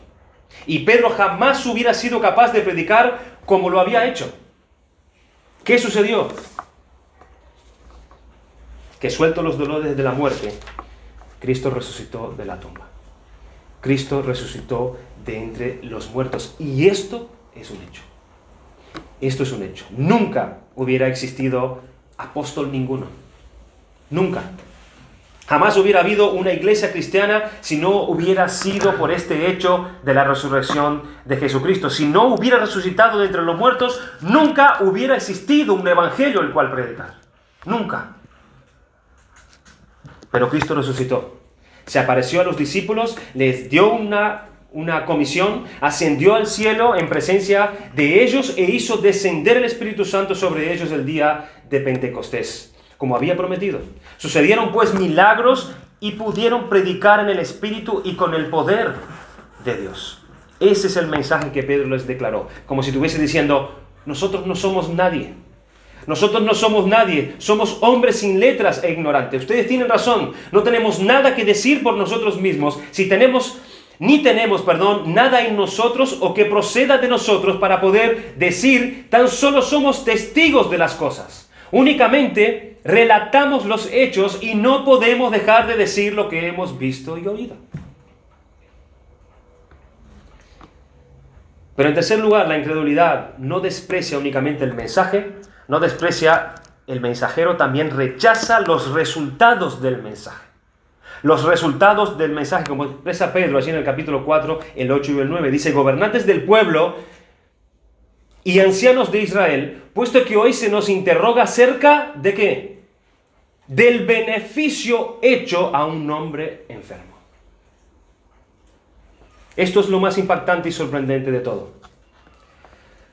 Y Pedro jamás hubiera sido capaz de predicar como lo había hecho. ¿Qué sucedió? Que suelto los dolores de la muerte, Cristo resucitó de la tumba. Cristo resucitó de entre los muertos. Y esto es un hecho. Esto es un hecho. Nunca hubiera existido apóstol ninguno. Nunca. Jamás hubiera habido una iglesia cristiana si no hubiera sido por este hecho de la resurrección de Jesucristo. Si no hubiera resucitado de entre los muertos, nunca hubiera existido un evangelio el cual predicar. Nunca. Pero Cristo resucitó. Se apareció a los discípulos, les dio una comisión, ascendió al cielo en presencia de ellos e hizo descender el Espíritu Santo sobre ellos el día de Pentecostés, como había prometido. Sucedieron pues milagros y pudieron predicar en el Espíritu y con el poder de Dios. Ese es el mensaje que Pedro les declaró, como si estuviese diciendo, nosotros no somos nadie. Nosotros no somos nadie, somos hombres sin letras e ignorantes. Ustedes tienen razón, no tenemos nada que decir por nosotros mismos. Si tenemos nada en nosotros o que proceda de nosotros para poder decir, tan solo somos testigos de las cosas. Únicamente relatamos los hechos y no podemos dejar de decir lo que hemos visto y oído. Pero en tercer lugar, la incredulidad no desprecia únicamente el mensaje, no desprecia el mensajero, también rechaza los resultados del mensaje. Los resultados del mensaje, como expresa Pedro allí en el capítulo 4, el 8 y el 9, dice, gobernantes del pueblo y ancianos de Israel, puesto que hoy se nos interroga acerca de ¿qué? Del beneficio hecho a un hombre enfermo. Esto es lo más impactante y sorprendente de todo.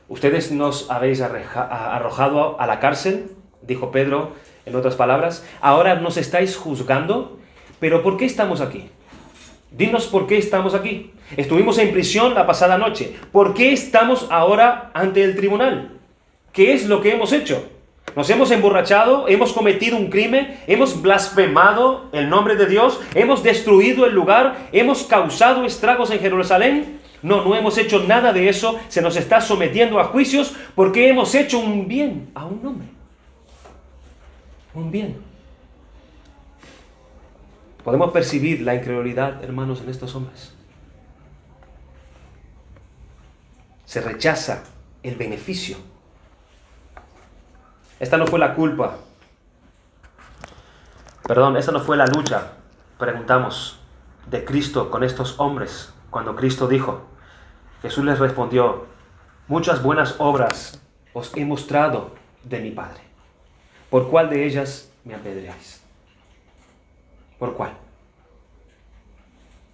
Ustedes nos habéis arrojado a la cárcel, dijo Pedro en otras palabras, ahora nos estáis juzgando, pero ¿por qué estamos aquí? Dinos por qué estamos aquí. Estuvimos en prisión la pasada noche. ¿Por qué estamos ahora ante el tribunal? ¿Qué es lo que hemos hecho? ¿Nos hemos emborrachado? ¿Hemos cometido un crimen? ¿Hemos blasfemado el nombre de Dios? ¿Hemos destruido el lugar? ¿Hemos causado estragos en Jerusalén? No hemos hecho nada de eso. Se nos está sometiendo a juicios porque hemos hecho un bien a un hombre. Un bien. Podemos percibir la incredulidad, hermanos, en estos hombres. Se rechaza el beneficio. Esta no fue la culpa. Esta no fue la lucha, preguntamos, de Cristo con estos hombres. Cuando Cristo dijo, Jesús les respondió, muchas buenas obras os he mostrado de mi Padre. ¿por cuál de ellas me apedreáis? ¿Por cuál?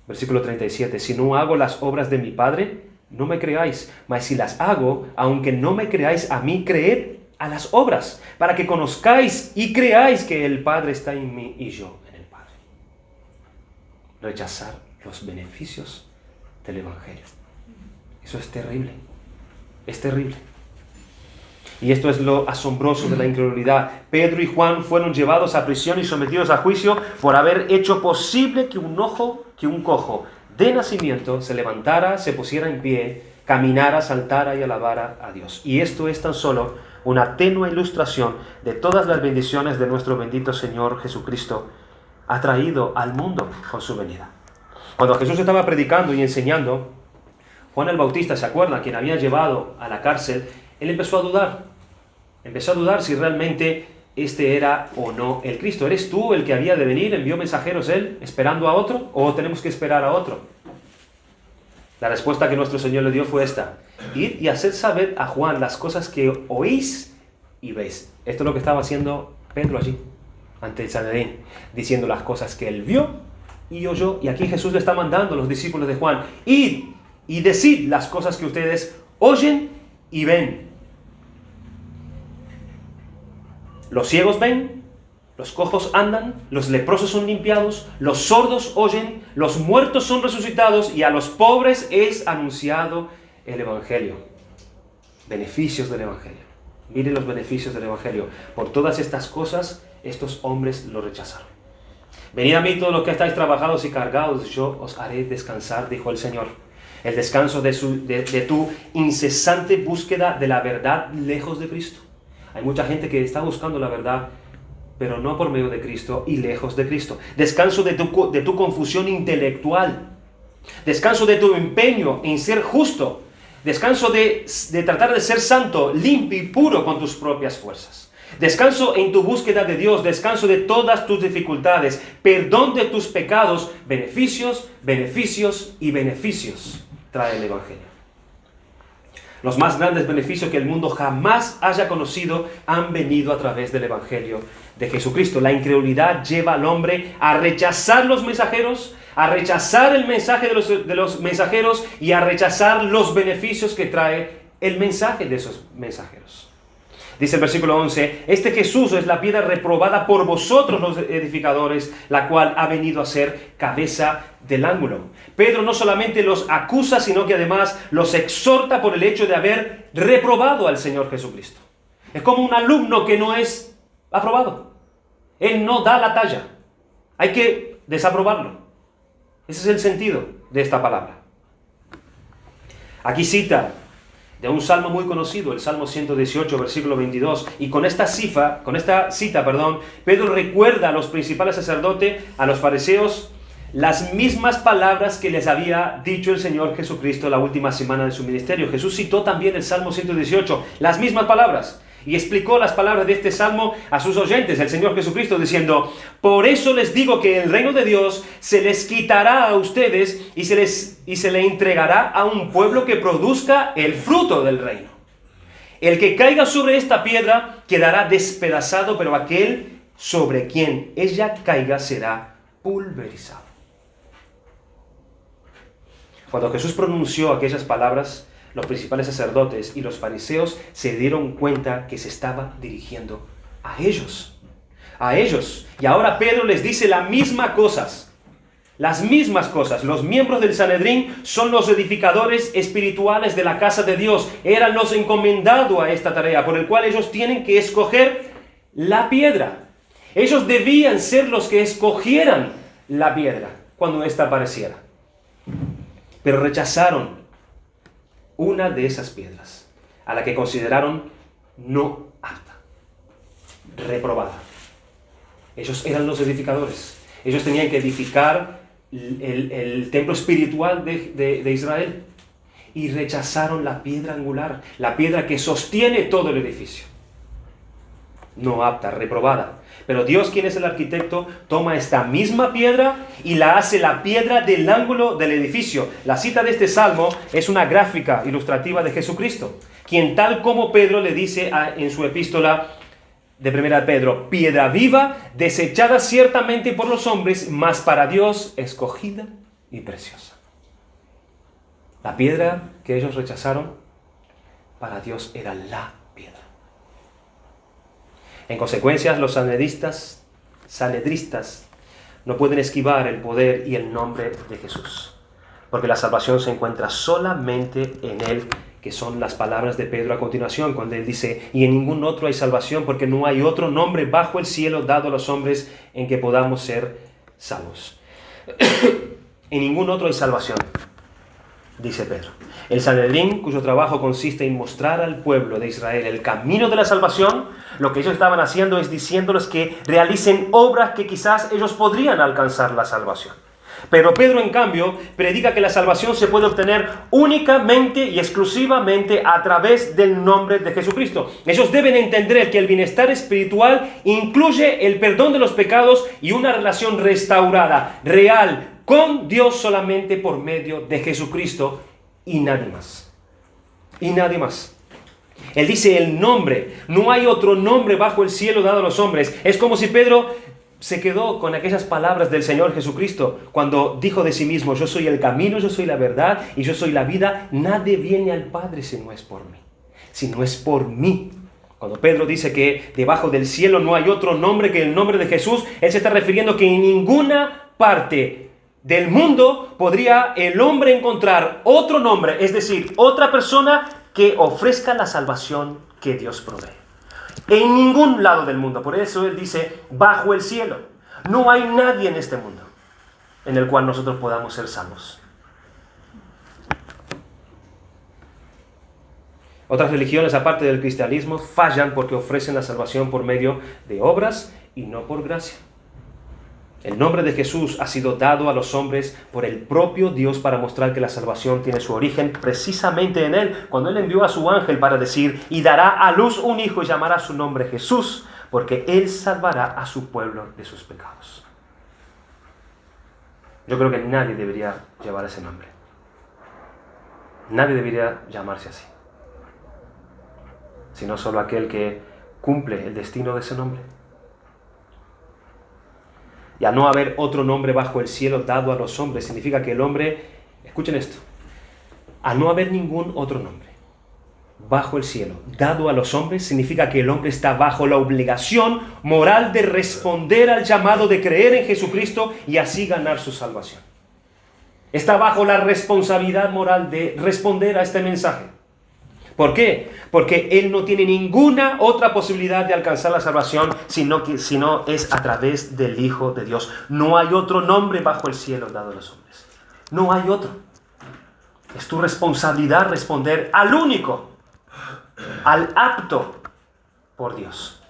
Versículo 37, si no hago las obras de mi Padre, no me creáis, mas si las hago, aunque no me creáis a mí, creed a las obras, para que conozcáis y creáis que el Padre está en mí y yo en el Padre. Rechazar los beneficios del Evangelio. Eso es terrible. Es terrible. Y esto es lo asombroso de la incredulidad. Pedro y Juan fueron llevados a prisión y sometidos a juicio por haber hecho posible que un cojo de nacimiento se levantara, se pusiera en pie, caminara, saltara y alabara a Dios. Y esto es tan solo una tenue ilustración de todas las bendiciones de nuestro bendito Señor Jesucristo ha traído al mundo con su venida. Cuando Jesús estaba predicando y enseñando, Juan el Bautista, ¿se acuerdan? Quien había llevado a la cárcel, él empezó a dudar. Empezó a dudar si realmente este era o no el Cristo. ¿Eres tú el que había de venir? ¿Envió mensajeros él esperando a otro? ¿O tenemos que esperar a otro? La respuesta que nuestro Señor le dio fue esta: id y haced saber a Juan las cosas que oís y veis. Esto es lo que estaba haciendo Pedro allí, ante el Sanedrín, diciendo las cosas que él vio y oyó. Y aquí Jesús le está mandando a los discípulos de Juan: id y decid las cosas que ustedes oyen y ven. Los ciegos ven, los cojos andan, los leprosos son limpiados, los sordos oyen, los muertos son resucitados y a los pobres es anunciado el Evangelio. Beneficios del Evangelio. Miren los beneficios del Evangelio. Por todas estas cosas, estos hombres lo rechazaron. Venid a mí todos los que estáis trabajados y cargados, yo os haré descansar, dijo el Señor. El descanso de tu incesante búsqueda de la verdad lejos de Cristo. Hay mucha gente que está buscando la verdad, pero no por medio de Cristo y lejos de Cristo. Descanso de tu confusión intelectual. Descanso de tu empeño en ser justo. Descanso de tratar de ser santo, limpio y puro con tus propias fuerzas. Descanso en tu búsqueda de Dios. Descanso de todas tus dificultades. Perdón de tus pecados. Beneficios, beneficios y beneficios trae el Evangelio. Los más grandes beneficios que el mundo jamás haya conocido han venido a través del Evangelio de Jesucristo. La incredulidad lleva al hombre a rechazar los mensajeros, a rechazar el mensaje de los mensajeros y a rechazar los beneficios que trae el mensaje de esos mensajeros. Dice el versículo 11, este Jesús es la piedra reprobada por vosotros los edificadores, la cual ha venido a ser cabeza del ángulo. Pedro no solamente los acusa, sino que además los exhorta por el hecho de haber reprobado al Señor Jesucristo. Es como un alumno que no es aprobado. Él no da la talla. Hay que desaprobarlo. Ese es el sentido de esta palabra. Aquí cita de un salmo muy conocido, el Salmo 118, versículo 22, y con esta cita, Pedro recuerda a los principales sacerdotes, a los fariseos, las mismas palabras que les había dicho el Señor Jesucristo la última semana de su ministerio. Jesús citó también el Salmo 118, las mismas palabras, y explicó las palabras de este salmo a sus oyentes, el Señor Jesucristo, diciendo: por eso les digo que el reino de Dios se les quitará a ustedes y se le entregará a un pueblo que produzca el fruto del reino. El que caiga sobre esta piedra quedará despedazado, pero aquel sobre quien ella caiga será pulverizado. Cuando Jesús pronunció aquellas palabras, los principales sacerdotes y los fariseos se dieron cuenta que se estaba dirigiendo a ellos. A ellos. Y ahora Pedro les dice las mismas cosas. Las mismas cosas. Los miembros del Sanedrín son los edificadores espirituales de la casa de Dios. Eran los encomendados a esta tarea, por el cual ellos tienen que escoger la piedra. Ellos debían ser los que escogieran la piedra cuando ésta apareciera. Pero rechazaron una de esas piedras, a la que consideraron no apta, reprobada. Ellos eran los edificadores. Ellos tenían que edificar el templo espiritual de Israel. Y rechazaron la piedra angular, la piedra que sostiene todo el edificio. No apta, reprobada. Pero Dios, quien es el arquitecto, toma esta misma piedra y la hace la piedra del ángulo del edificio. La cita de este salmo es una gráfica ilustrativa de Jesucristo, quien tal como Pedro le dice en su epístola de 1 Pedro, piedra viva, desechada ciertamente por los hombres, mas para Dios escogida y preciosa. La piedra que ellos rechazaron, para Dios era la piedra. En consecuencia, los sanedristas no pueden esquivar el poder y el nombre de Jesús, porque la salvación se encuentra solamente en Él, que son las palabras de Pedro a continuación, cuando él dice, y en ningún otro hay salvación, porque no hay otro nombre bajo el cielo dado a los hombres en que podamos ser salvos. En ningún otro hay salvación, dice Pedro. El Sanedrín, cuyo trabajo consiste en mostrar al pueblo de Israel el camino de la salvación, lo que ellos estaban haciendo es diciéndoles que realicen obras que quizás ellos podrían alcanzar la salvación. Pero Pedro, en cambio, predica que la salvación se puede obtener únicamente y exclusivamente a través del nombre de Jesucristo. Ellos deben entender que el bienestar espiritual incluye el perdón de los pecados y una relación restaurada, real, con Dios solamente por medio de Jesucristo y nadie más. Y nadie más. Él dice el nombre. No hay otro nombre bajo el cielo dado a los hombres. Es como si Pedro se quedó con aquellas palabras del Señor Jesucristo cuando dijo de sí mismo, yo soy el camino, yo soy la verdad y yo soy la vida. Nadie viene al Padre si no es por mí. Si no es por mí. Cuando Pedro dice que debajo del cielo no hay otro nombre que el nombre de Jesús, él se está refiriendo que en ninguna parte del mundo podría el hombre encontrar otro nombre, es decir, otra persona que ofrezca la salvación que Dios provee. En ningún lado del mundo. Por eso él dice, bajo el cielo. No hay nadie en este mundo en el cual nosotros podamos ser salvos. Otras religiones, aparte del cristianismo, fallan porque ofrecen la salvación por medio de obras y no por gracia. El nombre de Jesús ha sido dado a los hombres por el propio Dios para mostrar que la salvación tiene su origen precisamente en Él, cuando Él envió a su ángel para decir, y dará a luz un hijo y llamará su nombre Jesús, porque Él salvará a su pueblo de sus pecados. Yo creo que nadie debería llevar ese nombre. Nadie debería llamarse así, sino solo aquel que cumple el destino de ese nombre. Y al no haber otro nombre bajo el cielo dado a los hombres, significa que el hombre, escuchen esto, al no haber ningún otro nombre bajo el cielo dado a los hombres, significa que el hombre está bajo la obligación moral de responder al llamado de creer en Jesucristo y así ganar su salvación. Está bajo la responsabilidad moral de responder a este mensaje. ¿Por qué? Porque él no tiene ninguna otra posibilidad de alcanzar la salvación sino es a través del Hijo de Dios. No hay otro nombre bajo el cielo dado a los hombres. No hay otro. Es tu responsabilidad responder al único, al apto por Dios.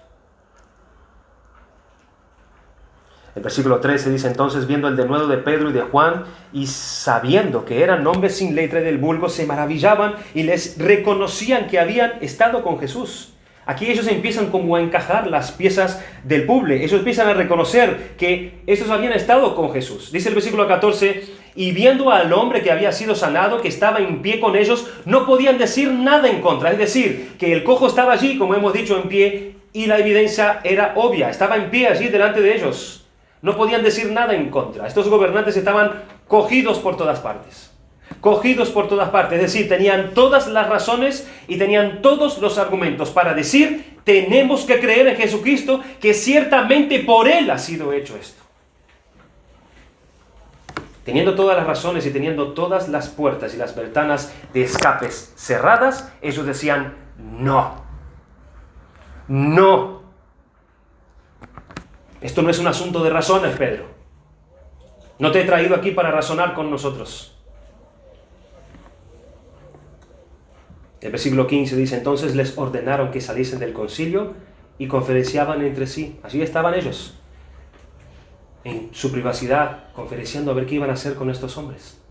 El versículo 13 dice, entonces viendo el denuedo de Pedro y de Juan, y sabiendo que eran hombres sin letra del vulgo, se maravillaban y les reconocían que habían estado con Jesús. Aquí ellos empiezan como a encajar las piezas del puzzle. Ellos empiezan a reconocer que estos habían estado con Jesús. Dice el versículo 14, y viendo al hombre que había sido sanado, que estaba en pie con ellos, no podían decir nada en contra. Es decir, que el cojo estaba allí, como hemos dicho, en pie, y la evidencia era obvia. Estaba en pie allí delante de ellos. No podían decir nada en contra. Estos gobernantes estaban cogidos por todas partes. Cogidos por todas partes. Es decir, tenían todas las razones y tenían todos los argumentos para decir, tenemos que creer en Jesucristo, que ciertamente por Él ha sido hecho esto. Teniendo todas las razones y teniendo todas las puertas y las ventanas de escapes cerradas, ellos decían, no. No. Esto no es un asunto de razones, Pedro. No te he traído aquí para razonar con nosotros. El versículo 15 dice, entonces les ordenaron que saliesen del concilio y conferenciaban entre sí. Allí estaban ellos, en su privacidad, conferenciando a ver qué iban a hacer con estos hombres.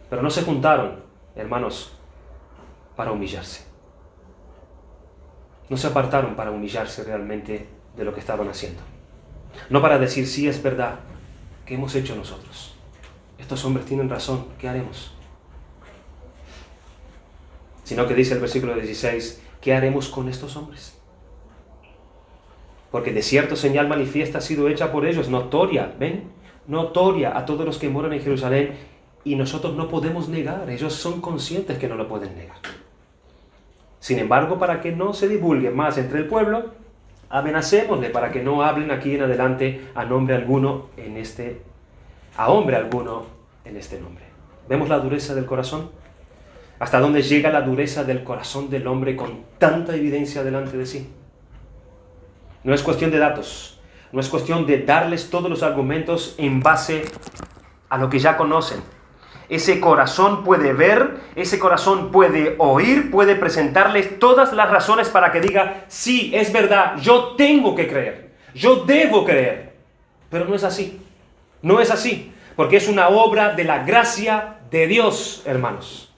Pero no se juntaron, hermanos, para humillarse. No se apartaron para humillarse realmente de lo que estaban haciendo. No para decir, sí, es verdad, ¿qué hemos hecho nosotros? Estos hombres tienen razón, ¿qué haremos? Sino que dice el versículo 16, ¿qué haremos con estos hombres? Porque de cierto señal manifiesta ha sido hecha por ellos, notoria, ¿ven? Notoria a todos los que moran en Jerusalén, y nosotros no podemos negar, ellos son conscientes que no lo pueden negar. Sin embargo, para que no se divulgue más entre el pueblo, amenacémosle para que no hablen aquí en adelante a hombre alguno en este nombre. ¿Vemos la dureza del corazón? ¿Hasta dónde llega la dureza del corazón del hombre con tanta evidencia delante de sí? No es cuestión de datos, no es cuestión de darles todos los argumentos en base a lo que ya conocen. Ese corazón puede ver, ese corazón puede oír, puede presentarles todas las razones para que diga, sí, es verdad, yo tengo que creer, yo debo creer. Pero no es así, no es así, porque es una obra de la gracia de Dios, hermanos.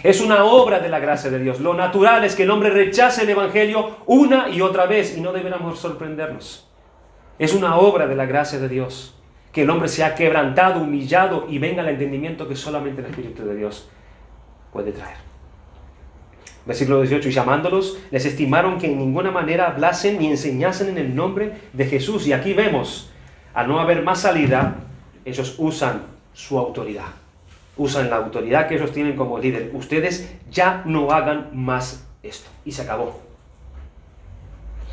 Es una obra de la gracia de Dios. Lo natural es que el hombre rechace el Evangelio una y otra vez, y no deberíamos sorprendernos. Es una obra de la gracia de Dios. Que el hombre sea quebrantado, humillado y venga al entendimiento que solamente el Espíritu de Dios puede traer. Versículo 18, y llamándolos, les estimaron que en ninguna manera hablasen ni enseñasen en el nombre de Jesús. Y aquí vemos, al no haber más salida, ellos usan su autoridad. Usan la autoridad que ellos tienen como líder. Ustedes ya no hagan más esto. Y se acabó.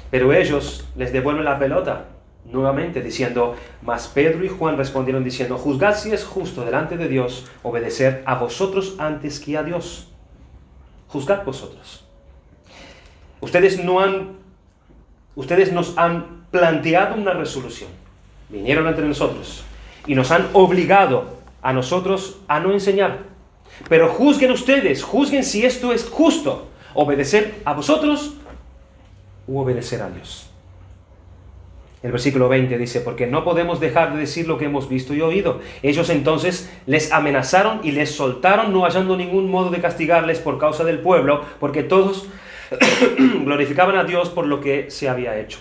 Pero ellos les devuelven la pelota nuevamente diciendo, mas Pedro y Juan respondieron diciendo, juzgad si es justo delante de Dios obedecer a vosotros antes que a Dios. Juzgad vosotros. Ustedes nos han planteado una resolución. Vinieron entre nosotros y nos han obligado a nosotros a no enseñar. Pero juzguen ustedes, juzguen si esto es justo, obedecer a vosotros u obedecer a Dios. El versículo 20 dice, porque no podemos dejar de decir lo que hemos visto y oído. Ellos entonces les amenazaron y les soltaron, no hallando ningún modo de castigarles por causa del pueblo, porque todos glorificaban a Dios por lo que se había hecho.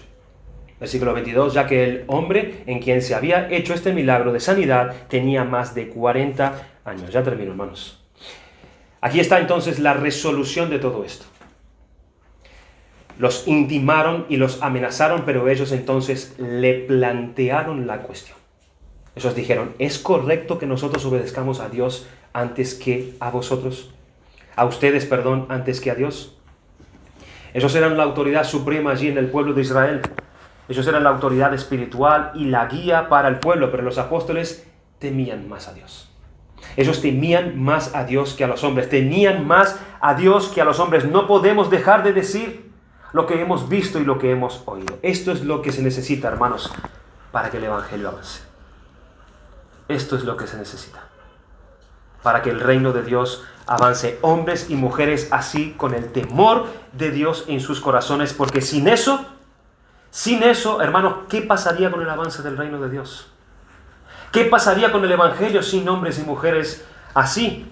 Versículo 22, ya que el hombre en quien se había hecho este milagro de sanidad tenía más de 40 años. Ya termino, hermanos. Aquí está entonces la resolución de todo esto. Los intimaron y los amenazaron, pero ellos entonces le plantearon la cuestión. Ellos dijeron, ¿es correcto que nosotros obedezcamos a Dios antes que a vosotros? A ustedes, perdón, antes que a Dios. Ellos eran la autoridad suprema allí en el pueblo de Israel. Ellos eran la autoridad espiritual y la guía para el pueblo, pero los apóstoles temían más a Dios. Ellos temían más a Dios que a los hombres. Temían más a Dios que a los hombres. No podemos dejar de decir lo que hemos visto y lo que hemos oído. Esto es lo que se necesita, hermanos, para que el Evangelio avance. Esto es lo que se necesita para que el reino de Dios avance. Hombres y mujeres así, con el temor de Dios en sus corazones, porque sin eso, hermanos, ¿qué pasaría con el avance del reino de Dios? ¿Qué pasaría con el Evangelio sin hombres y mujeres así?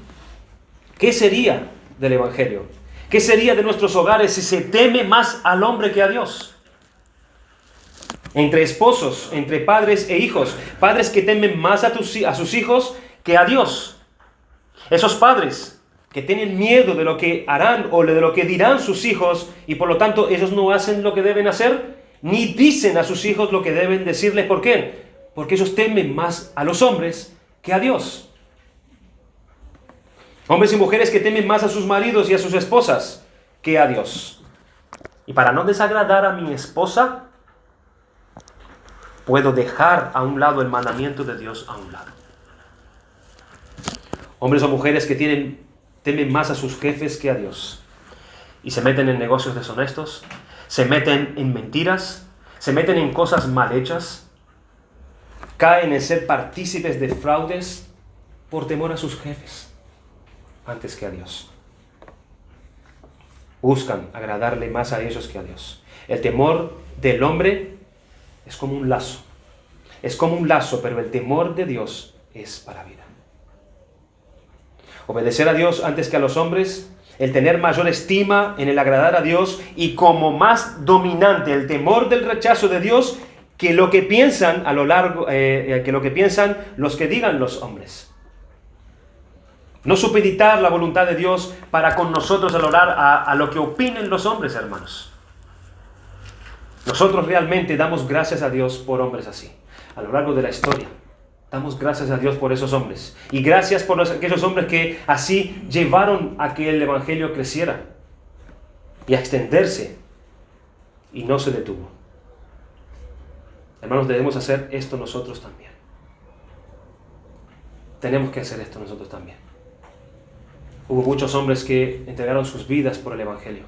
¿Qué sería del Evangelio? ¿Qué sería de nuestros hogares si se teme más al hombre que a Dios? Entre esposos, entre padres e hijos. Padres que temen más a sus hijos que a Dios. Esos padres que tienen miedo de lo que harán o de lo que dirán sus hijos y por lo tanto ellos no hacen lo que deben hacer, ni dicen a sus hijos lo que deben decirles. ¿Por qué? Porque ellos temen más a los hombres que a Dios. Hombres y mujeres que temen más a sus maridos y a sus esposas que a Dios. Y para no desagradar a mi esposa, puedo dejar a un lado el mandamiento de Dios a un lado. Hombres o mujeres que temen más a sus jefes que a Dios. Y se meten en negocios deshonestos, se meten en mentiras, se meten en cosas mal hechas, caen en ser partícipes de fraudes por temor a sus jefes antes que a Dios. Buscan agradarle más a ellos que a Dios. El temor del hombre es como un lazo. Es como un lazo, pero el temor de Dios es para vida. Obedecer a Dios antes que a los hombres, el tener mayor estima en el agradar a Dios y como más dominante el temor del rechazo de Dios que lo que piensan los que digan los hombres. No supeditar la voluntad de Dios para con nosotros al orar a lo que opinen los hombres, hermanos. Nosotros realmente damos gracias a Dios por hombres así. A lo largo de la historia, damos gracias a Dios por esos hombres. Y gracias por aquellos hombres que así llevaron a que el Evangelio creciera y a extenderse. Y no se detuvo. Hermanos, debemos hacer esto nosotros también. Tenemos que hacer esto nosotros también. Hubo muchos hombres que entregaron sus vidas por el Evangelio.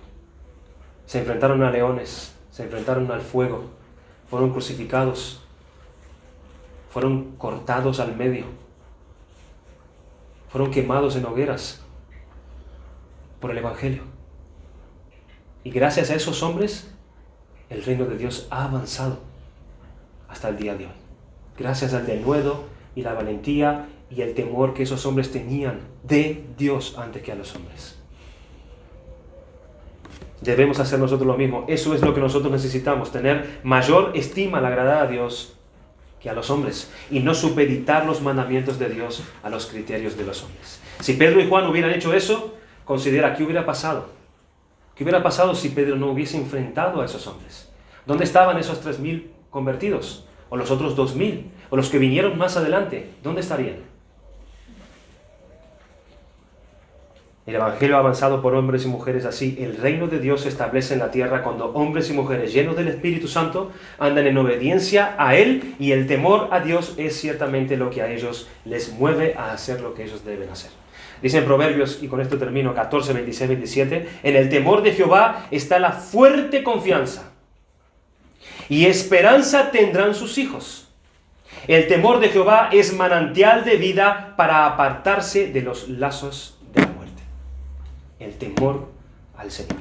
Se enfrentaron a leones, se enfrentaron al fuego, fueron crucificados, fueron cortados al medio, fueron quemados en hogueras por el Evangelio. Y gracias a esos hombres, el reino de Dios ha avanzado hasta el día de hoy. Gracias al denuedo y la valentía y el temor que esos hombres tenían de Dios antes que a los hombres. Debemos hacer nosotros lo mismo. Eso es lo que nosotros necesitamos, tener mayor estima al agradar a Dios que a los hombres y no supeditar los mandamientos de Dios a los criterios de los hombres. Si Pedro y Juan hubieran hecho eso, considera qué hubiera pasado. ¿Qué hubiera pasado si Pedro no hubiese enfrentado a esos hombres? ¿Dónde estaban esos 3,000 convertidos? ¿O los otros 2,000? ¿O los que vinieron más adelante? ¿Dónde estarían? El Evangelio ha avanzado por hombres y mujeres así. El reino de Dios se establece en la tierra cuando hombres y mujeres llenos del Espíritu Santo andan en obediencia a Él, y el temor a Dios es ciertamente lo que a ellos les mueve a hacer lo que ellos deben hacer. Dice en Proverbios, y con esto termino, 14, 26, 27, en el temor de Jehová está la fuerte confianza, y esperanza tendrán sus hijos. El temor de Jehová es manantial de vida para apartarse de los lazos de la muerte. El temor al Señor.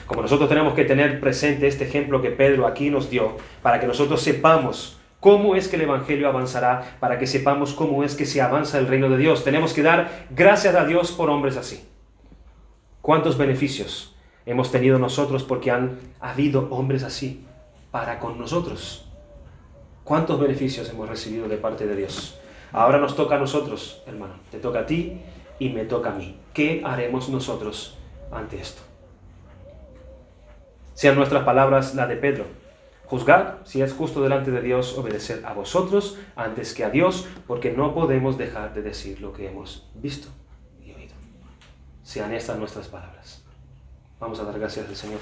Como nosotros tenemos que tener presente este ejemplo que Pedro aquí nos dio, para que nosotros sepamos cómo es que el Evangelio avanzará, para que sepamos cómo es que se avanza el reino de Dios, tenemos que dar gracias a Dios por hombres así. ¿Cuántos beneficios hemos tenido nosotros porque han habido hombres así para con nosotros? ¿Cuántos beneficios hemos recibido de parte de Dios? Ahora nos toca a nosotros, hermano. Te toca a ti y me toca a mí. ¿Qué haremos nosotros ante esto? Sean nuestras palabras la de Pedro. Juzgad si es justo delante de Dios obedecer a vosotros antes que a Dios, porque no podemos dejar de decir lo que hemos visto y oído. Sean estas nuestras palabras. Vamos a dar gracias al Señor.